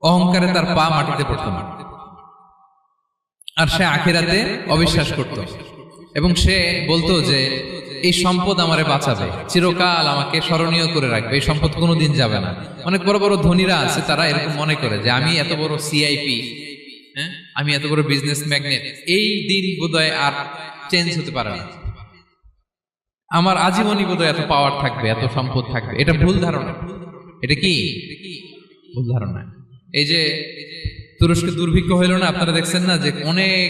অহংকারে তার পা মাটিতে পড়ত না। আর সে আখিরাতে অবিশ্বাস করত এবং সে বলতো যে এই সম্পদ আমারে বাঁচাবে, চিরকাল আমাকে স্মরণীয় করে রাখবে, এই সম্পদ কোনোদিন যাবে না। অনেক বড় বড় ধনীরা আছে, তারা এরকম মনে করে যে আমি এত বড় সিআইপি, হ্যাঁ, আমি এত বড় বিজনেস ম্যাগনেট, এই দিন বোধহয় আর চেঞ্জ হতে পারে না, আমার আজীবনই বোধহয় এত পাওয়ার থাকবে, এত সম্পদ থাকবে। এটা ভুল ধারণা। এটা কি ভুল ধারণা? এই যে তুরস্কে দুর্ভিক্ষ হইল না, আপনারা দেখছেন না যে অনেক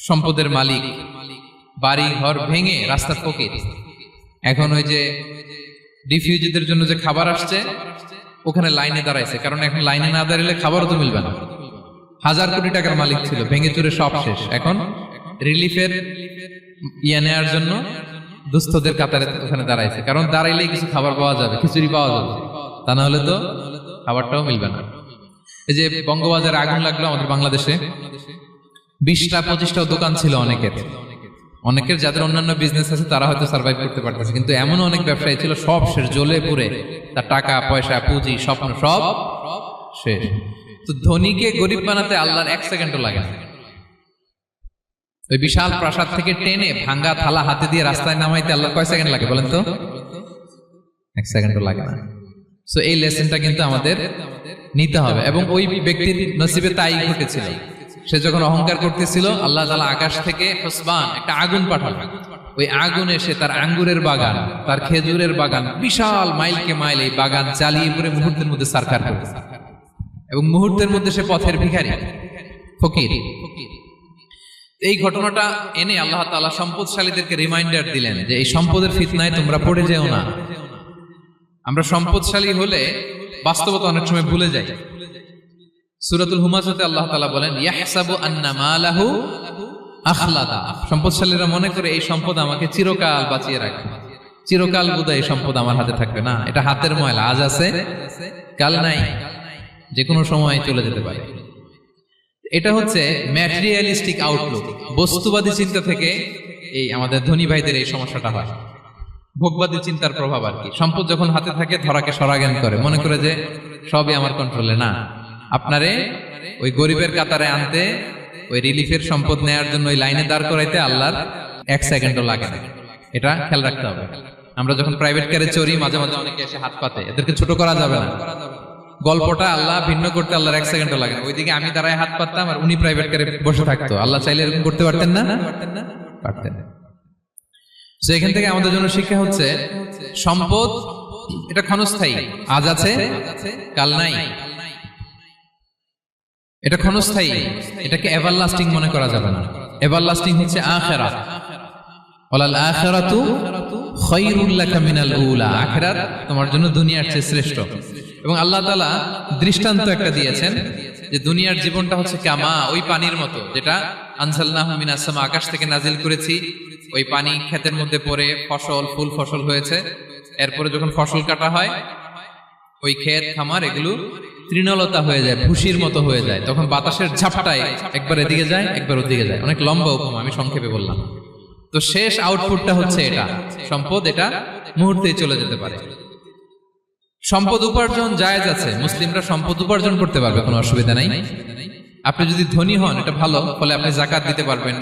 সম্পদের মালিক বাড়ি ঘর ভেঙে রাস্তার ফকির। এখন ওই যে রিফিউজিদের জন্য যে খাবার আসছে, ওখানে লাইনে দাঁড়াইছে, কারণ এখন লাইনে না দাঁড়ালে খাবারও তো মিলবে না। 1000 কোটি টাকার মালিক ছিল, ভেঙে চুরে সব শেষ। এখন রিলিফের নেওয়ার জন্য দুস্থদের কাতারে ওখানে দাঁড়াইছে, কারণ দাঁড়াইলেই কিছু খাবার পাওয়া যাবে, খিচুড়ি পাওয়া যাবে, তা না হলে তো খাবারটাও মিলবে না। এই যে বঙ্গবাজারে আগুন লাগলো আমাদের বাংলাদেশে, 20টা-25টা দোকান ছিল অনেকের যাদের অন্যান্য বিজনেস আছে তারা হয়তো সার্ভাইভ করতে পারতেছে, কিন্তু এমন অনেক ব্যবসায়ী ছিল সব শেষ, জ্বলে পুড়ে তার টাকা পয়সা পুঁজি স্বপ্ন সব শেষ। তো ধনীকে গরিব বানাতে আল্লাহর 1 সেকেন্ডও লাগে না। ওই বিশাল প্রাসাদ থেকে টেনে ভাঙ্গা থালা হাতে দিয়ে রাস্তায় নামাইতে আল্লাহর কয় সেকেন্ড লাগে বলেন তো? 1 সেকেন্ডও লাগে না। সো এই লেসনটা কিন্তু আমাদের নিতে হবে। এবং ওই ব্যক্তির নসিবে তাই ঘটেছিল। সে যখন অহংকার করতেছিল, আল্লাহ তাআলা আকাশ থেকে হুসবান একটা আগুন পাঠালো। ওই আগুন এসে তার আঙ্গুরের বাগান, তার খেজুরের বাগান, বিশাল মাইলকে মাইল এই বাগান জ্বালিয়ে পুরো মুহূর্তের মধ্যে সারখার করে, এবং মুহূর্তের মধ্যে সে পথের ভিখারি, ফকির। এই ঘটনাটা এনে আল্লাহ তাআলা সম্পদশালীদেরকে রিমাইন্ডার দিলেন যে এই সম্পদের ফিতনায় তোমরা পড়ে যেও না। আমরা সম্পদশালী হলে বাস্তবতা অনেক সময় ভুলে যাই। সূরাতুল হুমাজাতে আল্লাহ তাআলা বলেন ইয়াহসাবু আন্না মালাহু আখলাদা। সম্পদশালীরা মনে করে এই সম্পদ আমাকে চিরকাল বাঁচিয়ে রাখবে, চিরকাল বোধহয় এই সম্পদ আমার হাতে থাকবে। না, এটা হাতের ময়লা, আজ আছে কাল নাই, যে কোনো সময় চলে যেতে পারে। এটা হচ্ছে ম্যাটেরিয়ালিস্টিক আউটলুক, বস্তুবাদী চিন্তা থেকে এই আমাদের ধনী ভাইদের এই সমস্যাটা হয়। ভোগবাদী চিন্তার প্রভাব আর কি। সম্পদ যখন হাতে থাকে ধরাকে সরাজ্ঞান করে, মনে করে যে সবই আমার কন্ট্রোলে। না, আপনারে ওই গরিবের কাতারে আনতে, ওই রিলিফের সম্পদ নেয়ার জন্য ওই লাইনে দাঁড় করাইতে আল্লাহর 1 সেকেন্ডও লাগে না। এটা খেয়াল রাখতে হবে। আমরা যখন প্রাইভেট কারে চড়ি, মাঝে মাঝে অনেকে এসে হাত পাতে, এদেরকে ছোট করা যাবে না। গল্পটা আল্লাহ ভিন্ন করতে আল্লাহর 1 সেকেন্ডও লাগে না। ওইদিকে আমি দাঁড়ায় হাত পাততাম আর উনি প্রাইভেট কারে বসে থাকতো। আল্লাহ চাইলে এরকম করতে পারতেন না? পারতেন। তো এখান থেকে আমাদের জন্য শিক্ষা হচ্ছে সম্পদ এটা ক্ষণস্থায়ী, আজ আছে কাল নাই। এটা ক্ষণস্থায়ী, এটাকে এভারলাস্টিং মনে করা যাবে না। এভারলাস্টিং হচ্ছে আখিরাত। ওয়ালাল আখিরাতু খায়রুল লাকা মিনাল উলা। আখিরাত তোমার জন্য দুনিয়ার চেয়ে শ্রেষ্ঠ। এবং আল্লাহ তাআলা দৃষ্টান্ত একটা দিয়েছেন যে দুনিয়ার জীবনটা হচ্ছে কামা, ওই পানির মতো যেটা আনজালনাহু মিনাস সামা, আকাশ থেকে নাজিল করেছি। ওই পানি ক্ষেতের মধ্যে পড়ে ফসল, ফুল ফসল হয়েছে। এরপরে যখন ফসল কাটা হয়, ওই ক্ষেত খামার এগুলো তৃণলতা হয়ে যায়, ভুসির মতো হয়ে যায়। তখন বাতাসের ঝাপটায় একবার এদিকে যায়, একবার ওদিকে যায়। অনেক লম্বা উপমা, আমি সংক্ষেপে বললাম। তো শেষ আউটপুটটা হচ্ছে এটা, সম্পদ এটা মুহূর্তেই চলে যেতে পারে। সম্পদ উপার্জন জায়েজ আছে, মুসলিমরা সম্পদ উপার্জন করতে পারবে, কোনো অসুবিধা নাই। আপনি যদি ধনী হন এটা ভালো, ফলে আপনি যাকাত দিতে পারবেন,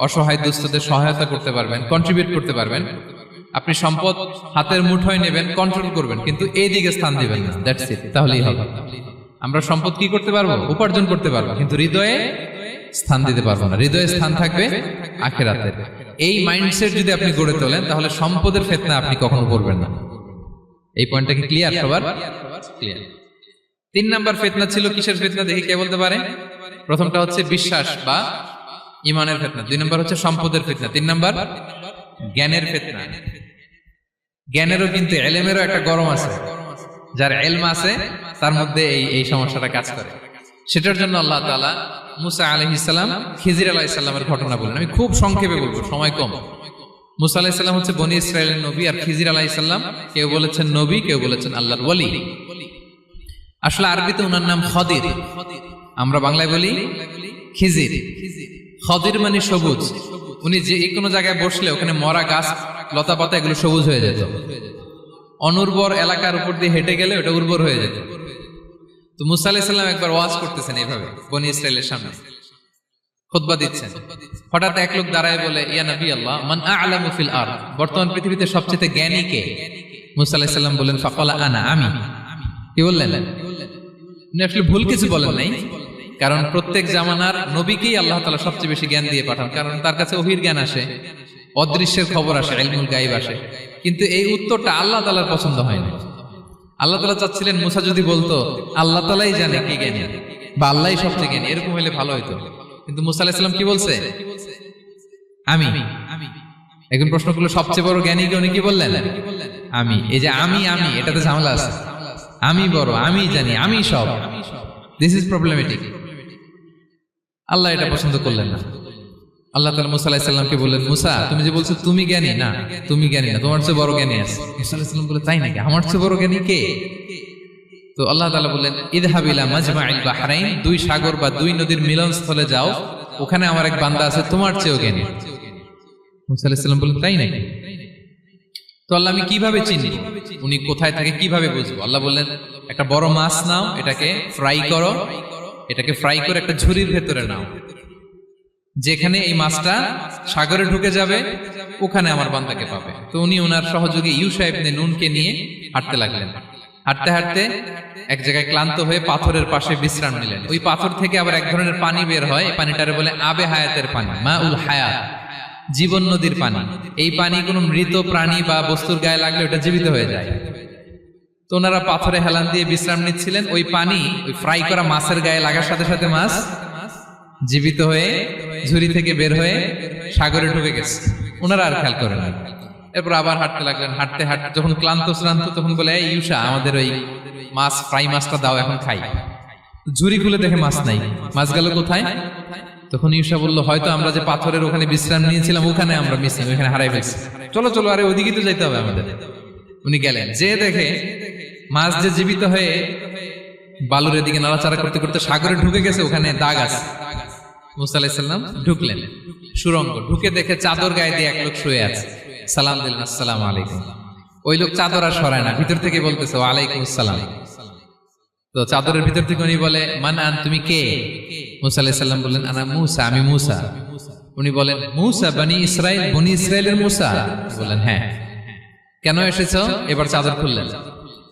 অসহায় দুস্থদের সহায়তা করতে পারবেন, কন্ট্রিবিউট করতে পারবেন। আপনি সম্পদ হাতের মুঠোয় নেবেন, কন্ট্রোল করবেন, কিন্তু এই দিকে স্থান দিবেন না, দ্যাটস ইট, তাহলেই হবে। আমরা সম্পদ কি করতে পারবো? উপার্জন করতে পারবো, কিন্তু হৃদয়ে স্থান দিতে পারবো না। হৃদয়ে স্থান থাকবে আখিরাতের। এই মাইন্ডসেট যদি আপনি গড়ে তোলেন, তাহলে সম্পদের ফিতনা আপনি কখনো পড়বেন না। এই পয়েন্টটা কি ক্লিয়ার সবার? ক্লিয়ার। 3 নাম্বার ফিতনা ছিল কিসের ফিতনা? দেখি কে বলতে পারে। প্রথমটা হচ্ছে বিশ্বাস বা ইমানের ফিতনা, 2 নাম্বার হচ্ছে সম্পদের ফিতনা, 3 নাম্বার জ্ঞানের ফিতনা। জ্ঞানেরও কিন্তু ইলমেরও একটা গরম আছে। যার ইলম আছে তার মধ্যে এই সমস্যাটা কাজ করে। সেটার জন্য আল্লাহ তাআলা মুসা আলাইহিস সালাম, খিজির আলাইহিস সালামের ঘটনা বলেন। আমি খুব সংক্ষেপে বলবো, সময় কম। মুসা আলাইহিস সালাম হচ্ছে বনি ইসরাইলের নবী, আর খিজির আলাইহিস সালাম কেউ বলেছেন নবী, কেউ বলেছেন আল্লাহর ওলি। আসলে আরবিতে ওনার নাম খদির, আমরা বাংলায় বলি খিজির। খদির মানে সবুজ। উনি যে কোনো জায়গায় বসলে ওখানে মরা গাছ, লতা পাতা এগুলো সবুজ হয়ে যেত। অনুর্বর এলাকার উপর দিয়ে হেঁটে গেলে ওটা উর্বর হয়ে যেত। তো মুসা আলাইহিস সালাম একবার ওয়াজ করতেছেন এইভাবে বনি ইসরাইলের সামনে, খুতবা দিচ্ছেন। হঠাৎ এক লোক দাঁড়ায় বলে, ইয়া নবী আল্লাহ, মান আ'লামু ফিল আরদ, বর্তমান পৃথিবীতে সবচেয়ে জ্ঞানী কে? মুসা আলাইহিস সালাম বলেন, ফাকালা আনা, আমি। কি বললেন? উনি আসলে ভুল কিছু বলেন নাই, কারণ প্রত্যেক জামানার নবীকেই আল্লাহ তাআলা সবচেয়ে বেশি জ্ঞান দিয়ে পাঠান, কারণ তার কাছে ওহীর জ্ঞান আসে, অদৃশ্যের খবর আসে, ইলমুল গায়ব আসে। কিন্তু এই উত্তরটা আল্লাহ তাআলার পছন্দ হয় না। আল্লাহ তাআলা চাচ্ছিলেন মুসা যদি বলতো আল্লাহ তাআলাই জানে কে জ্ঞানী বা আল্লাহই সবচেয়ে জ্ঞানী, এরকম হলে ভালো হতো। কিন্তু মুসা আলাইহিস সালাম কি বলছে? আমি। এখন প্রশ্ন করলো সবচেয়ে বড় জ্ঞানী কে? উনি কি বললেন? আমি। এই যে আমি এটাতে ঝামেলা আছে। আমি বড়, আমি জানি, আমি সব। This is problematic. আল্লাহ এটা পছন্দ করলেন না। আল্লাহ তাআলা মুসা আলাইহিস সালামকে বললেন, মুসা তুমি যে বলছো তুমি জ্ঞানী, না তুমি জ্ঞানী না, তোমার চেয়ে বড় জ্ঞানী আছে। মুসা আলাইহিস সালাম বলে, তাই নাকি? আমার চেয়ে বড় জ্ঞানী কে? তো আল্লাহ তাআলা বললেন, ইযহাব ইলা মাজমাইল বাহরাইন, 2 সাগর বা 2 নদীর মিলনস্থলে যাও, ওখানে আমার এক বান্দা আছে তোমার চেয়েও জ্ঞানী। মুসা আলাইহিস সালাম বললেন, তাই নাকি? তো আল্লাহ, আমি কিভাবে চিনব উনি কোথায় থাকে, কিভাবে বুঝবো? আল্লাহ বললেন, একটা বড় মাছ নাও, এটাকে ফ্রাই করো, এটাকে ফ্রাই করে একটা ঝুড়ির ভেতরে নাও, যেখানে এই মাছটা সাগরে ঢুকে যাবে ওখানে আমার বান্দাকে পাবে। তো উনি ওনার সহযোগী ইউশা ইবনে নুনকে নিয়ে হাঁটতে লাগলেন। হাঁটতে হাঁটতে এক জায়গায় ক্লান্ত হয়ে পাথরের পাশে বিশ্রাম নিলেন। ওই পাথর থেকে আবার এক ধরনের পানি বের হয়, এই পানিটারে বলে আবে হায়াতের পানি, মাউল হায়াত, জীবন নদীর পানি। এই পানি কোনো মৃত প্রাণী বা বস্তুর গায়ে লাগলে ওটা জীবিত হয়ে যায়। তো ওনারা পাথরে হেলান দিয়ে বিশ্রাম নিচ্ছিলেন। ওই পানি ওই ফ্রাই করা মাছের গায়ে লাগার সাথে সাথে মাছ জীবিত হয়ে ঝুড়ি থেকে বের হয়ে সাগরে ঢুকে গেছে। ওনারা আর খেয়াল করেন না। এরপর আবার হাঁটতে লাগলেন। হাঁটতে হাঁটতে যখন ক্লান্ত শ্রান্ত, তখন বলে, এই ইউশা, আমাদের ওই মাছ, ফ্রাই মাছটা দাও, এখন খাই। ঝুড়ি খুলে দেখে মাছ নাই। মাছ গেল কোথায়? তখন ইউশা বলল, হয়তো আমরা যে পাথরের ওখানে বিশ্রাম নিয়েছিলাম ওখানে আমরা মিসিং, ওখানে হারাই ফেলছি। চলো চলো, আরে ওইদিকে তো যাইতে হবে আমাদের। উনি গেলেন, যে দেখে মাছ যে জীবিত হয়ে বালুর দিকে নাড়াচাড়া করতে করতে সাগরে ঢুকে গেছে, ওখানে দাগ আছে। মুসা আলাইহিস সালাম ঢুকলেন সুরঙ্গ, ঢুকে দেখে চাদর গায়ে দিয়ে এক লোক শুয়ে আছে। সালাম দিলেন, আসসালামু আলাইকুম। ওই লোক চাদর আর সরায় না, ভিতর থেকে বলতেছে, ওয়ালাইকুম আসসালাম। তো চাদরের ভিতর থেকে উনি বলে, মান আন, তুমি কে? মুসা আলাইহিস সালাম বললেন, আনা মুসা, আমি মুসা। উনি বলেন, মুসা বনি ইসরাইল, বনি ইসরাইলের মুসা? বলেন, হ্যাঁ। কেন এসেছো? এবার চাদর খুললেন।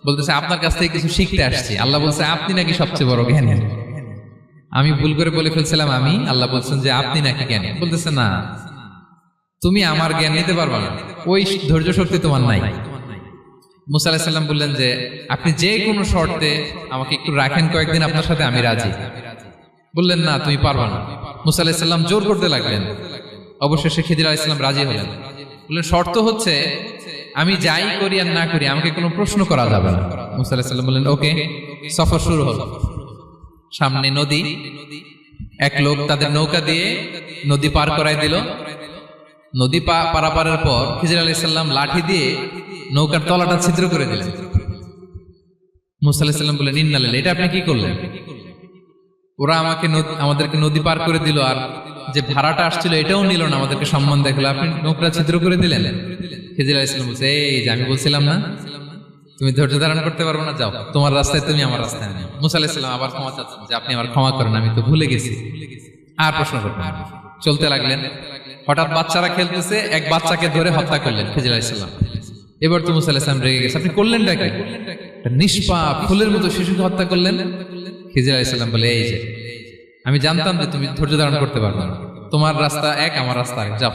বলতেছে, আপনার কাছ থেকে কিছু শিখতে আসছি। আল্লাহ বলছে, আপনি নাকি সবচেয়ে বড় জ্ঞানী। আমি ভুল করে বলে ফেলছিলাম আমি। আল্লাহ বলছেন যে আপনি নাকি জ্ঞানী। বলতেছে, না, তুমি আমার জ্ঞান নিতে পারবে না, ওই ধৈর্য শক্তি তোমার নাই। মুসা আলাইহিস সালাম বললেন যে, আপনি যে কোনো শর্তে আমাকে একটু রাখেন কয়েকদিন আপনার সাথে, আমি রাজি। বললেন, না, তুমি পারবে না। মুসা আলাইহিস সালাম জোর করতে লাগলেন। অবশেষে খিজির আলাইহিস সালাম রাজি হলেন। বললেন, শর্ত হচ্ছে আমি যাই করি আর না করি আমাকে কোনো প্রশ্ন করা যাবে না। মুসা আলাইহিস সালাম বললেন, ওকে। সফর শুরু হলো। সামনে নদী, এক লোক তাদের নৌকা দিয়ে নদী পার করাই দিল। নদী পারাপারের পর খিজির আলাইহিস সালাম লাঠি দিয়ে নৌকার তলাটা ছিদ্র করে দিলেন। মুসা আলাইহিস সালাম বললেন, ইন্না লিল্লাহি, এটা আপনি কি করলেন? ওরা আমাদেরকে নদী পার করে দিল, আর যে ভাড়াটা আসছিল এটাও নিল না, আমাদেরকে সম্মান দেখালো, আপনি নৌকা ছিদ্র করে দিলেন। খিজির আলাইহিস সালাম বলছে, এই যে আমি বলছিলাম না তুমি ধৈর্য ধারণ করতে পারবো না, যাও তোমার রাস্তায়, তুমি আমার রাস্তায় নেই। মুসা আলাইহিস সালাম আবার ক্ষমা চাচ্ছেন যে, আপনি আমার ক্ষমা করেন, আমি তো ভুলে গেছি, আর প্রশ্ন করবেন না। চলতে লাগলেন। হঠাৎ বাচ্চারা খেলতেছে, এক বাচ্চাকে ধরে হত্যা করলেন খিজির আলাইহিস সালাম। এবার তো মুসা আলাইহিস সালাম রেগে গেছে, আপনি করলেনটা কি? নিষ্পাপ ফুলের মতো শিশুকে হত্যা করলেন। খিজির আলাইহিস সালাম বলে, এই যে আমি জানতাম যে তুমি ধৈর্য ধারণ করতে পারবে না, তোমার রাস্তা এক, আমার রাস্তা এক, যাও।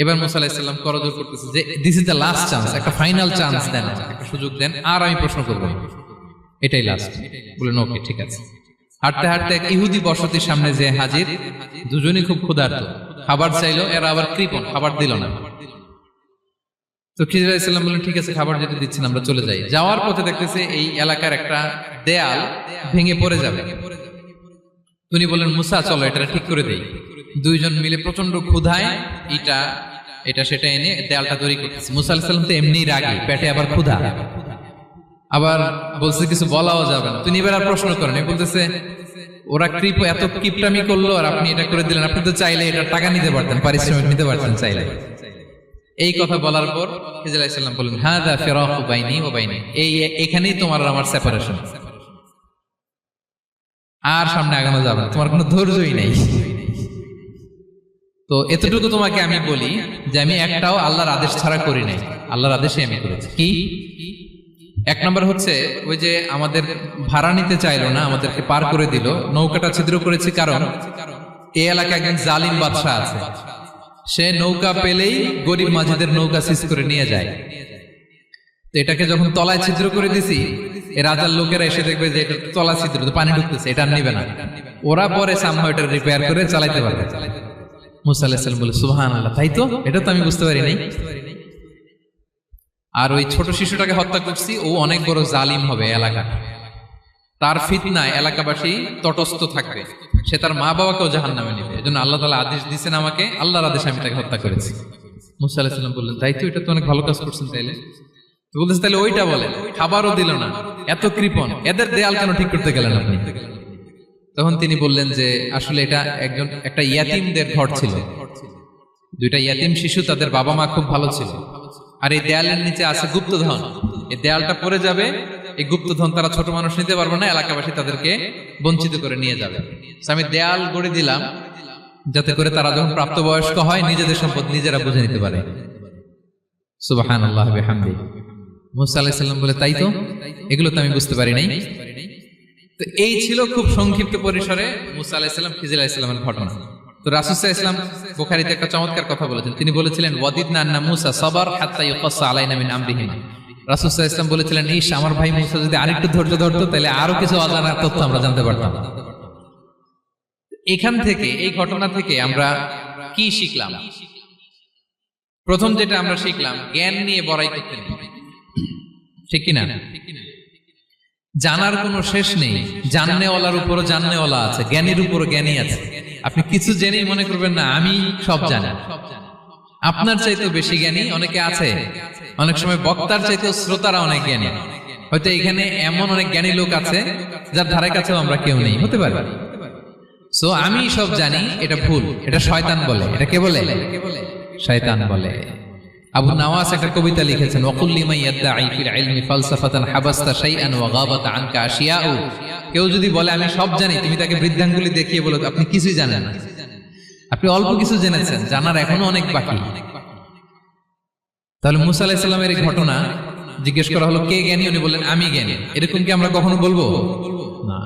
এবার মুসা আলাইহিস সালাম করজোর করতেছে যে this is the last chance, একটা ফাইনাল চান্স দেন, একটা সুযোগ দেন, আর আমি প্রশ্ন করব না, এটাই লাস্ট। বললেন ওকে ঠিক আছে। হাঁটতে হাঁটতে এক ইহুদি বসতির সামনে যে হাজির, দুজনই খুব ক্ষুধার্ত, খাবার চাইলো, এরা আবার কৃপণ, খাবার দিল না। তো খিজির আলাইহিস সালাম বললেন ঠিক আছে, খাবার যেটা দিচ্ছেন আমরা চলে যাই। যাওয়ার পথে দেখতেছে এই এলাকার একটা দেয়াল ভেঙে পড়ে যাবে। তিনি বললেন মুসা চলো এটা ঠিক করে দেই। দুইজন মিলে প্রচন্ড ক্ষুধায় এটা সেটা এনে দেয়ালটা তৈরি করতেছে। মুসা আলাইহিস সালাম তো এমনি রাগী, পেটে আবার ক্ষুধা, আবার বলছে কিছু বলাও যাবে না। তিনি এবার আর প্রশ্ন করেন, বলতেছে ওরা এত কিপটামি করলো আর আপনি এটা করে দিলেন, আপনি তো চাইলে এটা টাকা নিতে পারতেন, পারিশ্রমিক নিতে পারতেন চাইলে। এই কথা বলার পর খিজির আলাইহিস সালাম বললেন হাযা ফিরাকু বাইনি ওয়া বাইনি, এখানেই তোমার আর আমার সেপারেশন, আর সামনে আগানো যাবে না, তোমার কোনো ধৈর্যই নেই। তো এতটুকু তোমাকে আমি বলি যে আমি একটাও আল্লাহর আদেশ ছাড়া করি নাই, আল্লাহর আদেশে আমি করেছি। কি? এক নম্বর হচ্ছে ওই যে আমাদের ভাড়া নিতে চাইলো না, আমাদেরকে পার করে দিল, নৌকাটা ছিদ্র করেছি কারণ এই এলাকায় একজন জালিম বাদশা আছে, সে নৌকা পেলেই গরিব মাঝিদের নৌকা সিজ করে নিয়ে যায়। তো এটাকে যখন তলায় ছিদ্র করে দিছি, এই রাজার লোকেরা এসে দেখবে যে এটা তলা ছিদ্র, পানি ঢুকতেছে, এটা নিবে না, ওরা পরে সামহাও এটা রিপেয়ার করে চালাইতে পারবে। মুসা আলাইহিস সালাম বলে সুবহানাল্লাহ, তাই তো, এটা তো আমি বুঝতে পারি নাই। আর ওই ছোট শিশুটাকে হত্যা করছি, ও অনেক বড় জালিম হবে এলাকা, তার ফিতনায় এলাকাবাসী তটস্থ থাকবে, সে তার মা বাবাকেও জাহান্নামে নেবে, এজন্য আল্লাহ তাআলা আদেশ দিয়েছেন আমাকে, আল্লাহর আদেশে আমি তাকে হত্যা করেছি। মুসা আলাইহিস সালাম বললেন তাই তো, এটা তো অনেক ভালো কাজ করছেন, তাইলে বলতেছে তাহলে ওইটা বলেন, খাবারও দিল না, এত কৃপণ, এদের দেয়াল কেন ঠিক করতে গেলেন আপনি? তখন তিনি বললেন যে আসলে এটা একটা ইয়াতিমদের ঘর ছিল, দুইটা ইয়াতিম শিশু, তাদের বাবা মা খুব ভালো ছিল, আর এই দেয়ালের নিচে আছে গুপ্তধন, এই দেয়ালটা পড়ে যাবে, এই গুপ্তধন তারা ছোট মানুষ নিতে পারবে না, এলাকাবাসী তাদেরকে বঞ্চিত করে নিয়ে যাবে। আমি দেয়াল গড়ে দিলাম যাতে করে তারা যখন প্রাপ্তবয়স্ক হয় নিজেদের সম্পদ নিজেরা বুঝে নিতে পারে। সুবহানাল্লাহ বিহামদিহি। মুসা আলাইহিস সালাম বলে তাই তো, এগুলো তো আমি বুঝতে পারি নাই। তো এই ছিল খুব সংক্ষিপ্ত পরিসরে মুসা আলাইহিস সালাম খিজির আলাইহিস সালামের ঘটনা। তো রাসূল সাল্লাল্লাহু আলাইহি ওয়াসাল্লাম বুখারীতে একটা চমৎকার কথা বলেছেন, তিনি বলেছিলেন ওয়াদিদনা আন্না মুসা সাবার হাত্তা ইউকাসসা আলাইনা মিন আমরিহিম। রাসূল সাল্লাল্লাহু আলাইহি ওয়াসাল্লাম বলেছিলেন ইস, আমার ভাই মুসা যদি আরেকটু ধৈর্য ধরতো তাহলে আরো কিছু অজানা তথ্য আমরা জানতে পারতাম। এখান থেকে, এই ঘটনা থেকে আমরা কি শিখলাম? প্রথম যেটা আমরা শিখলাম, জ্ঞান নিয়ে বড়াই করতে নেই, ঠিক কিনা? জানার কোনো শেষ নেই, জাননেওয়ালার উপরও জাননেওয়ালা আছে, জ্ঞানীর উপরও জ্ঞানী আছে। আপনি কিছু জেনেই মনে করবেন না আমি সব জানি, আপনার চাইতেও বেশি জ্ঞানী অনেকে আছে। অনেক সময় বক্তার চাইতেও শ্রোতারা অনেক জ্ঞানী। হয়তো এখানে এমন অনেক জ্ঞানী লোক আছে যার ধারে কাছেও আমরা কেউ নেই, হতে পারে। সো আমি সব জানি, এটা ভুল, এটা শয়তান বলে। এটা কে বলে? শয়তান বলে। আবু নাওয়াস একটা কবিতা লিখেছেন, ওয়াকুল লিমান ইয়াদঈ ফিল ইলমি ফালসাফাতান হাবাসতা শাইআন ওয়া গাবাত আনকা আশিয়াউ। কেউ যদি বলে আমি সব জানি, তুমি তাকে বৃদ্ধাঙ্গুলি দেখিয়ে বলো আপনি কিছুই জানেন না, আপনি অল্প কিছু জেনেছেন, জানার এখনো অনেক বাকি। তাহলে মুসা আলাইহিস সালামের এই ঘটনা জিজ্ঞেস করা হলো কে জ্ঞানী, উনি বললেন আমি জ্ঞানী। এরকম কি আমরা কখনো বলবো? না।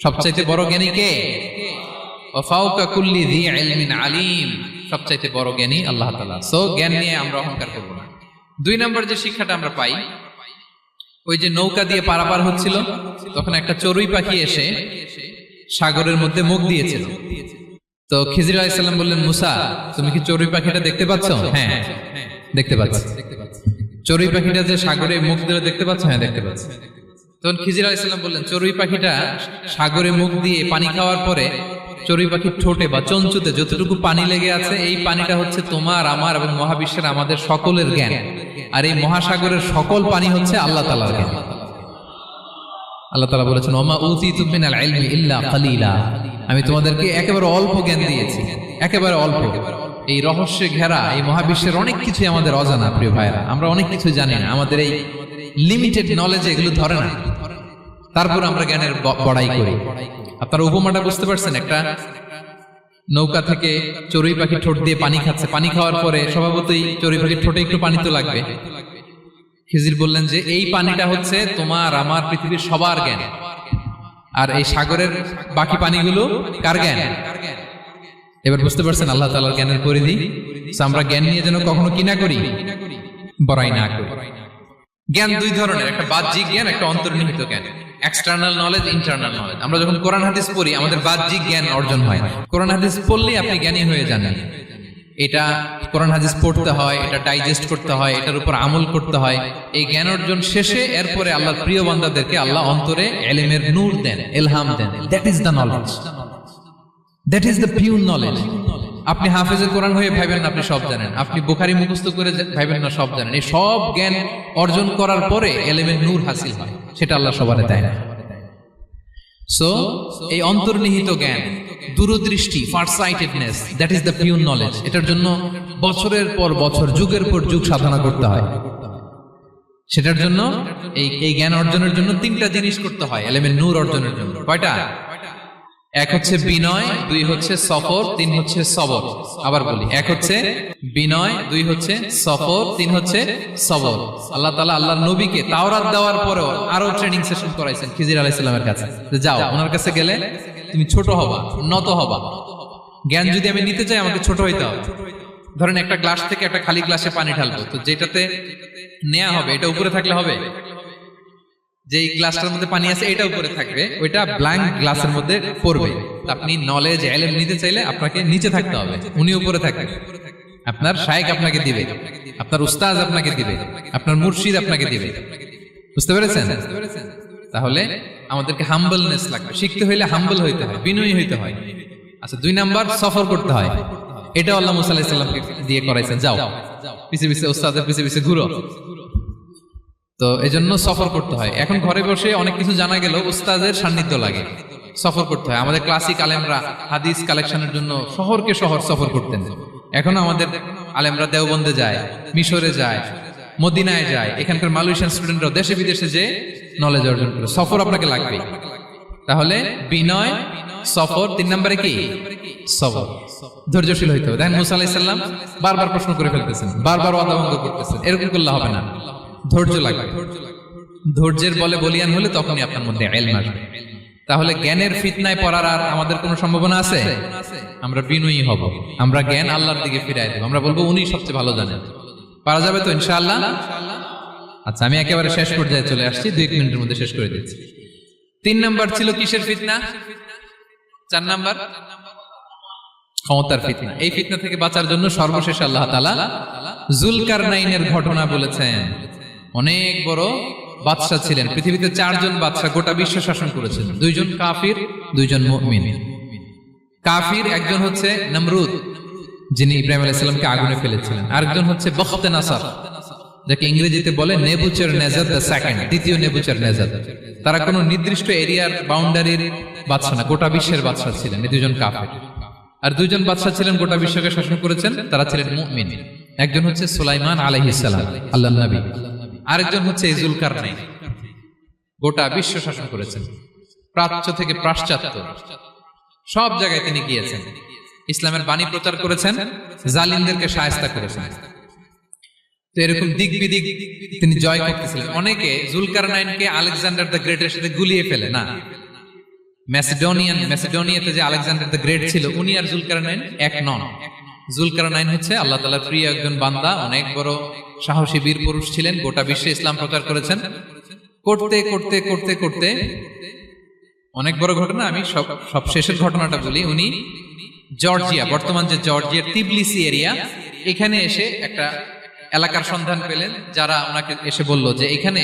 সবচাইতে বড় জ্ঞানী কে? ওয়া ফাওকা কুল্লি যী ইলমিন আলিম। সবচাইতে বড় জ্ঞানী আল্লাহ তাআলা। সো জ্ঞান নিয়ে আমরা অহংকার করব না। দুই নম্বর যে শিক্ষাটা আমরা পাই, ওই যে নৌকা দিয়ে পারাপার হচ্ছিল, তখন একটা চড়ুই পাখি এসে সাগরের মধ্যে মুখ দিয়েছিল। তো খিজির আলাইহিস সালাম বললেন মুসা, তুমি কি চড়ুই পাখিটা দেখতে পাচ্ছ? হ্যাঁ দেখতে পাচ্ছি। চড়ুই পাখিটা যে সাগরে মুখ দিলে দেখতে পাচ্ছ? হ্যাঁ দেখতে পাচ্ছি। তখন খিজির আলাইহিস সালাম বললেন চড়ুই পাখিটা সাগরে মুখ দিয়ে পানি খাওয়ার পরে চড়ুই পাখির ঠোঁটে বা চঞ্চুতে যতটুকু পানি লেগে আছে, এই পানিটা হচ্ছে তোমার, আমার এবং মহাবিশ্বের আমাদের সকলের জ্ঞান। আর এই মহাসাগরের সকল পানি হচ্ছে আল্লাহ তাআলার জ্ঞান। আল্লাহ তাআলা বলেছেন ওমা উতিতু মিনাল ইলমি ইল্লা কালিলা। আমি তোমাদেরকে একেবারে অল্প জ্ঞান দিয়েছি, একেবারে অল্প। এই রহস্যে ঘেরা এই মহাবিশ্বের অনেক কিছুই আমাদের অজানা। প্রিয় ভাইরা, আমরা অনেক কিছু জানি না, আমাদের এই লিমিটেড নলেজে এগুলো ধরে না, তারপর আমরা জ্ঞানের বড়াই করি। আপনারা উপমাটা বুঝতে পারছেন? একটা নৌকা থেকে চড়ুই পাখি ঠোঁট দিয়ে পানি খাচ্ছে, পানি খাওয়ার পরে স্বভাবতই চড়ুই পাখির ঠোঁটে একটু পানি তো লাগবে। খিজির বললেন যে এই পানিটা হচ্ছে তোমার, আমার, পৃথিবীর সবার জ্ঞান। আর এই সাগরের বাকি পানিগুলো কার জ্ঞান? এবার বুঝতে পারছেন আল্লাহ তাআলার জ্ঞানের পরিধি। আমরা জ্ঞান নিয়ে যেন কখনো কি না করি, বড়াই না করি। জ্ঞান দুই ধরনের, একটা বাহ্যিক জ্ঞান, একটা অন্তর্নিহিত জ্ঞান। External knowledge, internal knowledge. আমরা যখন কোরআন হাদিস পড়ি আমাদের বাহ্যিক জ্ঞান অর্জন হয়। কোরআন হাদিস পড়লেই আপনি জ্ঞানী হয়ে যান। এটা কোরআন হাদিস পড়তে হয়, এটা ডাইজেস্ট করতে হয়, এটার উপর আমল করতে হয়। এই জ্ঞান অর্জন শেষে এরপরে আল্লাহর প্রিয় বান্দাদেরকে আল্লাহ অন্তরে ইলমের নূর দেন, ইলহাম দেন। That is the knowledge, that is the pure knowledge. আপনি হাফেজে কোরআন হয়ে ভাবেন না আপনি সব জানেন, আপনি বুখারী মুখস্থ করে ভাবেন না সব জানেন। এই সব জ্ঞান অর্জন করার পরে ইলমের নূর হাসিল হয়, সেটা আল্লাহ সবারে দেয় না। সো এই অন্তর্নিহিত জ্ঞান, দূরদৃষ্টি, farsightedness, that is the pure knowledge. এটার জন্য বছরের পর বছর, যুগের পর যুগ সাধনা করতে হয়। সেটার জন্য এই জ্ঞান অর্জনের জন্য তিনটা জিনিস করতে হয় ইলমের নূর অর্জনের জন্য। কয়টা? এক হচ্ছে বিনয়, দুই হচ্ছে সফর, তিন হচ্ছে সবর। আবার বলি, এক হচ্ছে বিনয়, দুই হচ্ছে সফর, তিন হচ্ছে সবর। আল্লাহ তাআলা আল্লাহর নবীকে তাওরাত দেওয়ার পরেও আরো ট্রেনিং সেশন করাইছেন খিজির আলাইহিস সালামের কাছে। যাও, ওনার কাছে গেলে তুমি ছোট হবা, নত হবা। জ্ঞান যদি আমি নিতে চাই আমাকে ছোট হইতে হবে। ধরেন একটা গ্লাস থেকে একটা খালি গ্লাসে পানি ঢালবো, তো যেটাতে নেওয়া হবে এটা উপরে থাকলে হবে? যে গ্লাসটার মধ্যে পানি আছে এটা উপরে থাকবে, ওইটা ব্ল্যাঙ্ক গ্লাসের মধ্যে পড়বে। আপনি নলেজ, ইলম নিতে চাইলে আপনাকে নিচে থাকতে হবে, উনি উপরে থাকবেন। আপনার শায়েখ আপনাকে দিবে, আপনার উস্তাদ আপনাকে দিবে, আপনার মুর্শিদ আপনাকে দিবে। বুঝতে পেরেছেন? তাহলে আমাদেরকে হাম্বলনেস লাগবে। শিখতে হইলে হাম্বল হইতে হয়, বিনয়ী হইতে হয়। আচ্ছা, দুই নাম্বার সফর করতে হয়। এটা আল্লাহ মুসা আলাইহিস সালামকে দিয়ে করাইছেন, যাও পিছে পিছে উস্তাদের পিছে পিছে ঘুরো। তো এজন্য সফর করতে হয়। এখন ঘরে বসে অনেক কিছু জানা গেল, উস্তাদের সান্নিধ্য লাগে, সফর করতে হয়। আমাদের ক্লাসিক আলেমরা হাদিস কালেকশনের জন্য শহরকে শহর সফর করতেন। এখন আমাদের আলেমরা দেওবন্দে যায়, মিশরে যায়, মদিনায় যায়। এখানকার মালয়েশিয়ান স্টুডেন্টরাও দেশে বিদেশে যে নলেজ অর্জন করে। সফর আপনাকে লাগবে। তাহলে বিনয়, সফর, তিন নম্বরে কি? সবর। ধৈর্যশীল হইতে হবে। দেখেন মুসা আলাইহিস সালাম বারবার প্রশ্ন করে ফেলতেছেন, বারবার ওয়াদা ভঙ্গ করতেছেন। এরকম করলে হবে না, ধৈর্য লাগবে। ধৈর্যের বলে বলিয়ান হলে তখনই আপনার মধ্যে ইলম আসবে। তাহলে জ্ঞানের ফিতনায় পড়ার আর আমাদের কোনো সম্ভাবনা আছে? আমরা বিনয়ী হব, আমরা জ্ঞান আল্লাহর দিকে ফিরাই দেব। আমরা বলবো উনি সবচেয়ে ভালো জানেন। পারা যাবে তো ইনশাআল্লাহ? আচ্ছা, আমি একেবারে শেষ পর্যায়ে চলে আসছি, 2 মিনিটের মধ্যে শেষ করে দিচ্ছি। 3 নাম্বার ছিল কিসের ফিতনা? 4 নাম্বার ক্ষমতার ফিতনা। এই ফিতনা থেকে বাঁচার জন্য সর্বশেষ আল্লাহ তাআলা যুলকারনাইনের ঘটনা বলেছেন। অনেক বড় বাদশা ছিলেন, পৃথিবীতে 4 জন বাদশা গোটা বিশ্ব শাসন করেছেন। 2 জন কাফির, 2 জন মুমিন। কাফির একজন হচ্ছে নমরুদ, যিনি ইব্রাহিম আলাইহিস সালামকে আগুনে ফেলেছিলেন। আরেকজন হচ্ছে বখতে নাসার, যাকে ইংরেজিতে বলে নেবুচারনেজার দ্য সেকেন্ড, দ্বিতীয় নেবুচারনেজার। তারা কোনো নির্দিষ্ট এরিয়ার বাউন্ডারির বাদশা না, গোটা বিশ্বের বাদশা ছিলেন। এই 2 জন কাফির। আর 2 জন বাদশা ছিলেন গোটা বিশ্বকে শাসন করেছেন, তারা ছিলেন মুমিন। একজন হচ্ছে সুলাইমান আলাইহিস সালাম, আল্লাহর নবী। আরেকজন হচ্ছে যুলকারনাইন, গোটা বিশ্ব শাসন করেছেন, প্রাচ্য থেকে পাশ্চাত্য সব জায়গায় তিনি গিয়েছেন, ইসলামের বাণী প্রচার করেছেন, জালিমদেরকে শায়েস্তা করেছেন। তো এরকম দিক বিদিক তিনি জয় করতেছিলেন। অনেকে যুলকারনাইনকে আলেকজান্ডার দ্য গ্রেটের সাথে গুলিয়ে ফেলে না। ম্যাসিডোনিয়াতে যে আলেকজান্ডার দ্য গ্রেট ছিল, উনি আর যুলকারনাইন এক নন। যুলকারনাইন হচ্ছে আল্লাহ তাআলার প্রিয় একজন বান্দা, অনেক বড় সাহসী বীর পুরুষ ছিলেন, গোটা বিশ্বে ইসলাম প্রচার করেছেন। করতে করতে করতে করতে অনেক বড় ঘটনা, আমি সব শেষের ঘটনাটা বলি। উনি জর্জিয়া, বর্তমান যে জর্জিয়ার তিবলিসি এরিয়া, এখানে এসে একটা এলাকার সন্ধান পেলেন, যারা ওনাকে এসে বলল যে এখানে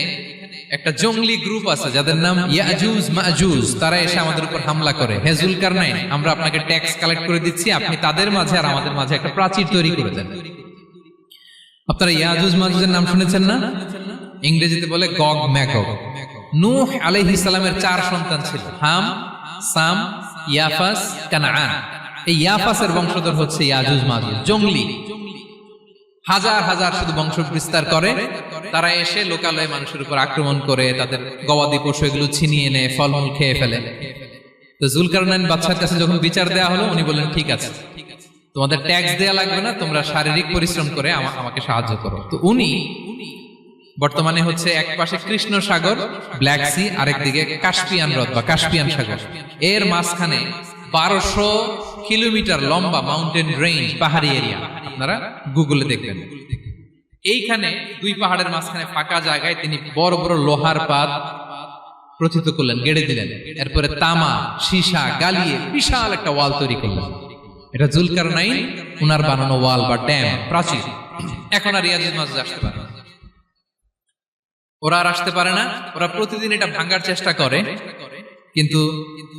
একটা জঙ্গলি গ্রুপ আছে যাদের নাম ইয়াজুজ মাজুজ, তারা এসে আমাদের উপর হামলা করে। হে যুলকারনাইন, আমরা আপনাকে ট্যাক্স কালেক্ট করে দিচ্ছি, আপনি তাদের মাঝে আর আমাদের মাঝে একটা প্রাচীর তৈরি করে দেন। আপনারা ইয়াজুজ মাজুজের নাম শুনেছেন না? ইংরেজিতে বলে গগ ম্যাগগ। নূহ আলাইহিস সালামের 4 সন্তান ছিল, হাম, সাম, ইয়াফাস, কানাআন। এই ইয়াফাসের বংশধর হচ্ছে ইয়াজুজ মাজুজ, জঙ্গলি, হাজার হাজার শুধু বংশ বিস্তার করে। তারা এসে লোকালয়ে মানুষের উপর আক্রমণ করে, তাদের গবাদি পশু এগুলো ছিনিয়ে নেয়, ফলমূল খেয়ে ফেলে। তো যুলকারনাইন বাদশার কাছে যখন বিচার দেওয়া হলো, উনি বললেন ঠিক আছে, তোমাদের ট্যাক্স দেয়া লাগবে না, তোমরা শারীরিক পরিশ্রম করে আমাকে সাহায্য করো। তো উনি বর্তমানে হচ্ছে এক পাশে কৃষ্ণ সাগর ব্ল্যাক সি, আরেকদিকে কাস্পিয়ান হ্রদ বা কাস্পিয়ান সাগর। এর মাঝখানে 1200 কিলোমিটার লম্বা মাউন্টেন রেঞ্জ, পাহাড়ি এরিয়া, আপনারা গুগলে দেখবেন। এইখানে দুই পাহাড়ের মাঝখানে ফাঁকা জায়গায় তিনি বড় বড় লোহার পাত প্রথিত করলেন, গেড়ে দিলেন। এরপরে তামা, সীসা গালিয়ে বিশাল একটা ওয়াল তৈরি করলেন। এটা জুলকারনাইন উনার বানানো ওয়াল বা ড্যাম, প্রাচীর। এখন আর ইয়াজুজ মাজুজ আসতে পারে না, ওরা আর আসতে পারে না। ওরা প্রতিদিন এটা ভাঙার চেষ্টা করে, কিন্তু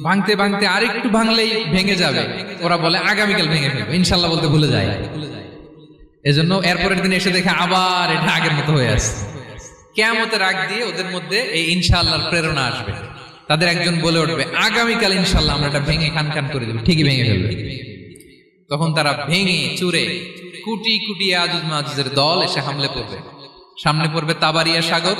ভাঙতে ভাঙতে আরেকটু ভাঙলেই ভেঙে যাবে। ওরা বলে আগামীকাল ভেঙে ফেলবে, ইনশাল্লাহ বলতে ভুলে যায়। এজন্য এরপরের দিন এসে দেখে আবার এটা আগের মতো হয়ে আসছে। কিয়ামতের আগ দিয়ে ওদের মধ্যে এই ইনশাআল্লাহর প্রেরণা আসবে। তাদের একজন বলে উঠবে আগামীকাল ইনশাআল্লাহ আমরা এটা ভেঙে খান খান করে দেব, ঠিকই ভেঙে ফেলবে। তখন তারা ভেঙে চুরে কুটি কুটি ইয়াজুজ মাজুজের দল এসে হামলে পড়বে। সামনে পড়বে তাবারিয়া সাগর,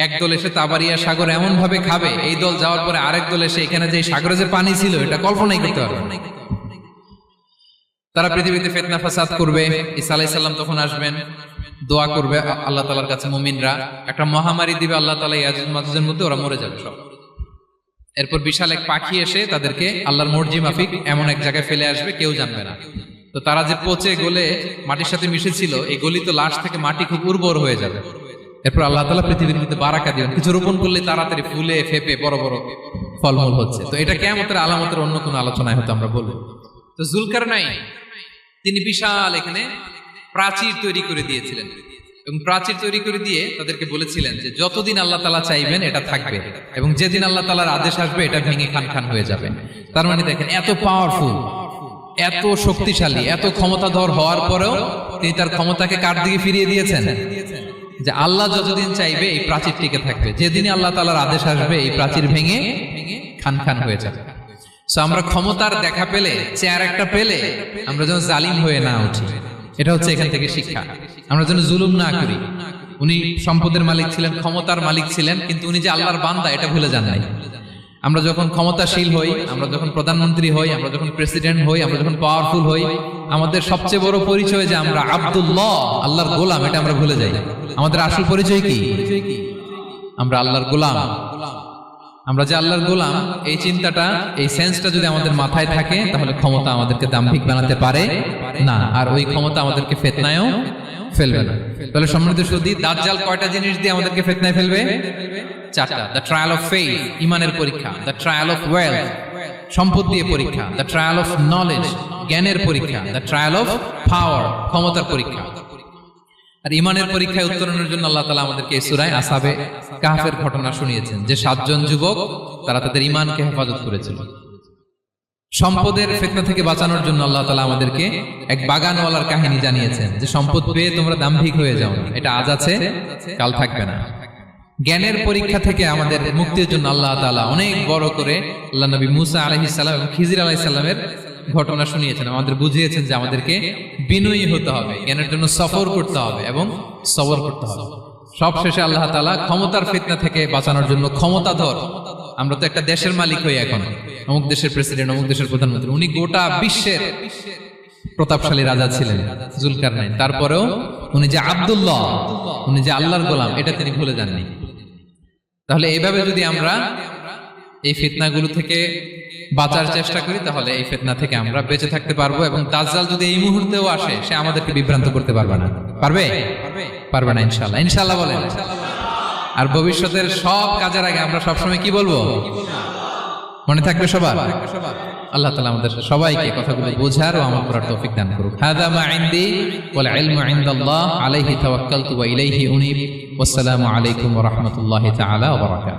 একদল এসে তাবারিয়া সাগর এমন ভাবে খাবে, এই দল যাওয়ার পরে আরেক দল এসে এখানে যে সাগরে যে পানি ছিল এটা কল্পনাই করতে পারবে না। তারা পৃথিবীতে ফিতনা ফাসাদ করবে। ঈসা আলাইহিস সালাম তখন আসবেন, দোয়া করবে আল্লাহ তাআলার কাছে মুমিনরা, একটা মহামারী দিবে আল্লাহ তাআলা ইয়াজুজ মাজুজের মধ্যে, ওরা মরে যাবে সব। এরপর বিশাল এক পাখি এসে তাদেরকে আল্লাহর মর্জি মাফিক এমন এক জায়গায় ফেলে আসবে, কেউ জানবে না। তো তারা যে পচে গলে মাটির সাথে মিশেছিল, এই গলিত লাশ থেকে মাটি খুব উর্বর হয়ে যাবে। এরপর আল্লাহ তাআলা পৃথিবীর মধ্যে বারাকা দিবেন, কিছু রোপণ করলে তাড়াতাড়ি ফুলে ফেপে বড় বড় ফলমূল হচ্ছে। তো এটা কিয়ামতের আলামতের অন্য কোনো আলোচনায় হয়তো আমরা বলবো। তো জুলকারনাইন তিনি বিশাল এখানে প্রাচীর তৈরি করে দিয়েছিলেন, এবং প্রাচীর তৈরি করে দিয়ে তাদেরকে বলেছিলেন যে যতদিন আল্লাহ তাআলা চাইবেন এটা থাকবে, এবং যেদিন আল্লাহ তাআলার আদেশ আসবে এটা ভেঙে খান খান হয়ে যাবে। তার মানে দেখেন এত পাওয়ারফুল, এত শক্তিশালী, এত ক্ষমতাধর হওয়ার পরেও তিনি তার ক্ষমতাকে কার দিকে ফিরিয়ে দিয়েছেন, যে আল্লাহ যতদিন চাইবে এই প্রাচীর টিকে থাকবে, যেদিনই আল্লাহ তাআলার আদেশ আসবে এই প্রাচীর ভেঙে খান খান হয়ে যাবে। সো আমরা ক্ষমতার দেখা পেলে, চেয়ার একটা পেলে আমরা যেন জালিম হয়ে না উঠি, এটা হচ্ছে এখান থেকে শিক্ষা। আমরা যেন জুলুম না করি। উনি সম্পদের মালিক ছিলেন, ক্ষমতার মালিক ছিলেন, কিন্তু উনি যে আল্লাহর বান্দা এটা ভুলে যান নাই। আমরা যখন ক্ষমতাশীল হই, আমরা যখন প্রধানমন্ত্রী হই, আমরা যখন প্রেসিডেন্ট হই, আমরা যখন পাওয়ারফুল হই, আমাদের সবচেয়ে বড় পরিচয় যে আমরা আব্দুল্লাহ, আল্লাহর গোলাম, এটা আমরা ভুলে যাই। আমাদের আসল পরিচয় কি? আমরা আল্লাহর গোলাম। আমরা যে আল্লাহর গোলাম, এই চিন্তাটা, এই সেন্সটা যদি আমাদের মাথায় থাকে, তাহলে ক্ষমতা আমাদেরকে দাম্ভিক বানাতে পারে না, আর ওই ক্ষমতা আমাদেরকে ফিতনায়ও ফেলবে না। তাহলে সম্মানিত সুধী, দাজ্জাল কয়টা জিনিস দিয়ে আমাদেরকে ফিতনায় ফেলবে? চারটা। দ্য ট্রায়াল অফ ফেইথ, ইমানের পরীক্ষা; দ্য ট্রায়াল অফ ওয়েলথ, সম্পদ দিয়ে পরীক্ষা; দ্য ট্রায়াল অফ নলেজ, জ্ঞানের পরীক্ষা; দ্য ট্রায়াল অফ পাওয়ার, ক্ষমতার পরীক্ষা। আর ইমানের পরীক্ষায় উত্তরণের জন্য আল্লাহ তাআলা আমাদেরকে এই সূরায় আসহাবে কাহফের ঘটনা শুনিয়েছেন, যে 7 জন যুবক তারা তাদের ইমানকে হেফাজত করেছিল। সম্পদের ফিতনা থেকে বাঁচানোর জন্য আল্লাহ তাআলা আমাদেরকে এক বাগানওয়ালার কাহিনী জানিয়েছেন, যে সম্পদ পেয়ে তোমরা দাম্ভিক হয়ে যাও না, এটা আজ আছে কাল থাকবে না। জ্ঞানের পরীক্ষা থেকে আমাদের মুক্তির জন্য আল্লাহ তাআলা অনেক বড় করে আল্লাহ নবী মুসা আলাইহিস সালাম এবং খিজির আলাইহিস সালামের ঘটনা শুনিয়েছেন, আমাদের বুঝিয়েছেন যে আমাদেরকে বিনয়ী হতে হবে, জ্ঞানের জন্য সফর করতে হবে এবং সবর করতে হবে। সবশেষে আল্লাহ তাআলা ক্ষমতার ফিতনা থেকে বাঁচানোর জন্য ক্ষমতাধর, আমরা তো একটা দেশের মালিক হই এখন, অমুক দেশের প্রেসিডেন্ট, অমুক দেশের প্রধানমন্ত্রী, উনি গোটা বিশ্বের প্রতাপশালী রাজা ছিলেন জুলকারনাইন। তারপরেও উনি যে আব্দুল্লাহ, উনি যে আল্লাহর গোলাম, এটা তিনি ভুলে যাননি। তাহলে এইভাবে যদি আমরা এই ফিতনাগুলো থেকে বাঁচার চেষ্টা করি, তাহলে এই ফিতনা থেকে আমরা বেঁচে থাকতে পারবো। এবং দাজ্জাল যদি এই মুহূর্তেও আসে, সে আমাদেরকে বিভ্রান্ত করতে পারবে না। পারবে? পারবে না ইনশাআল্লাহ। ইনশাআল্লাহ বলেন। আর ভবিষ্যতের সব কাজের আগে আমরা সবসময় কি বলবো? মনে থাকবে সবার? আল্লাহ তাআলা আমাদের সবাইকে কথাগুলো বোঝার ও আমল করার তৌফিক দান করুক। হাযা মা ইনদি ওয়াল ইলমু ইনদাল্লাহ আলাইহি তাওয়াক্কালতু ওয়া ইলাইহি উনীব। ওয়াসসালামু আলাইকুম ওয়া রাহমাতুল্লাহি তাআলা ওয়া বারাকাতুহু।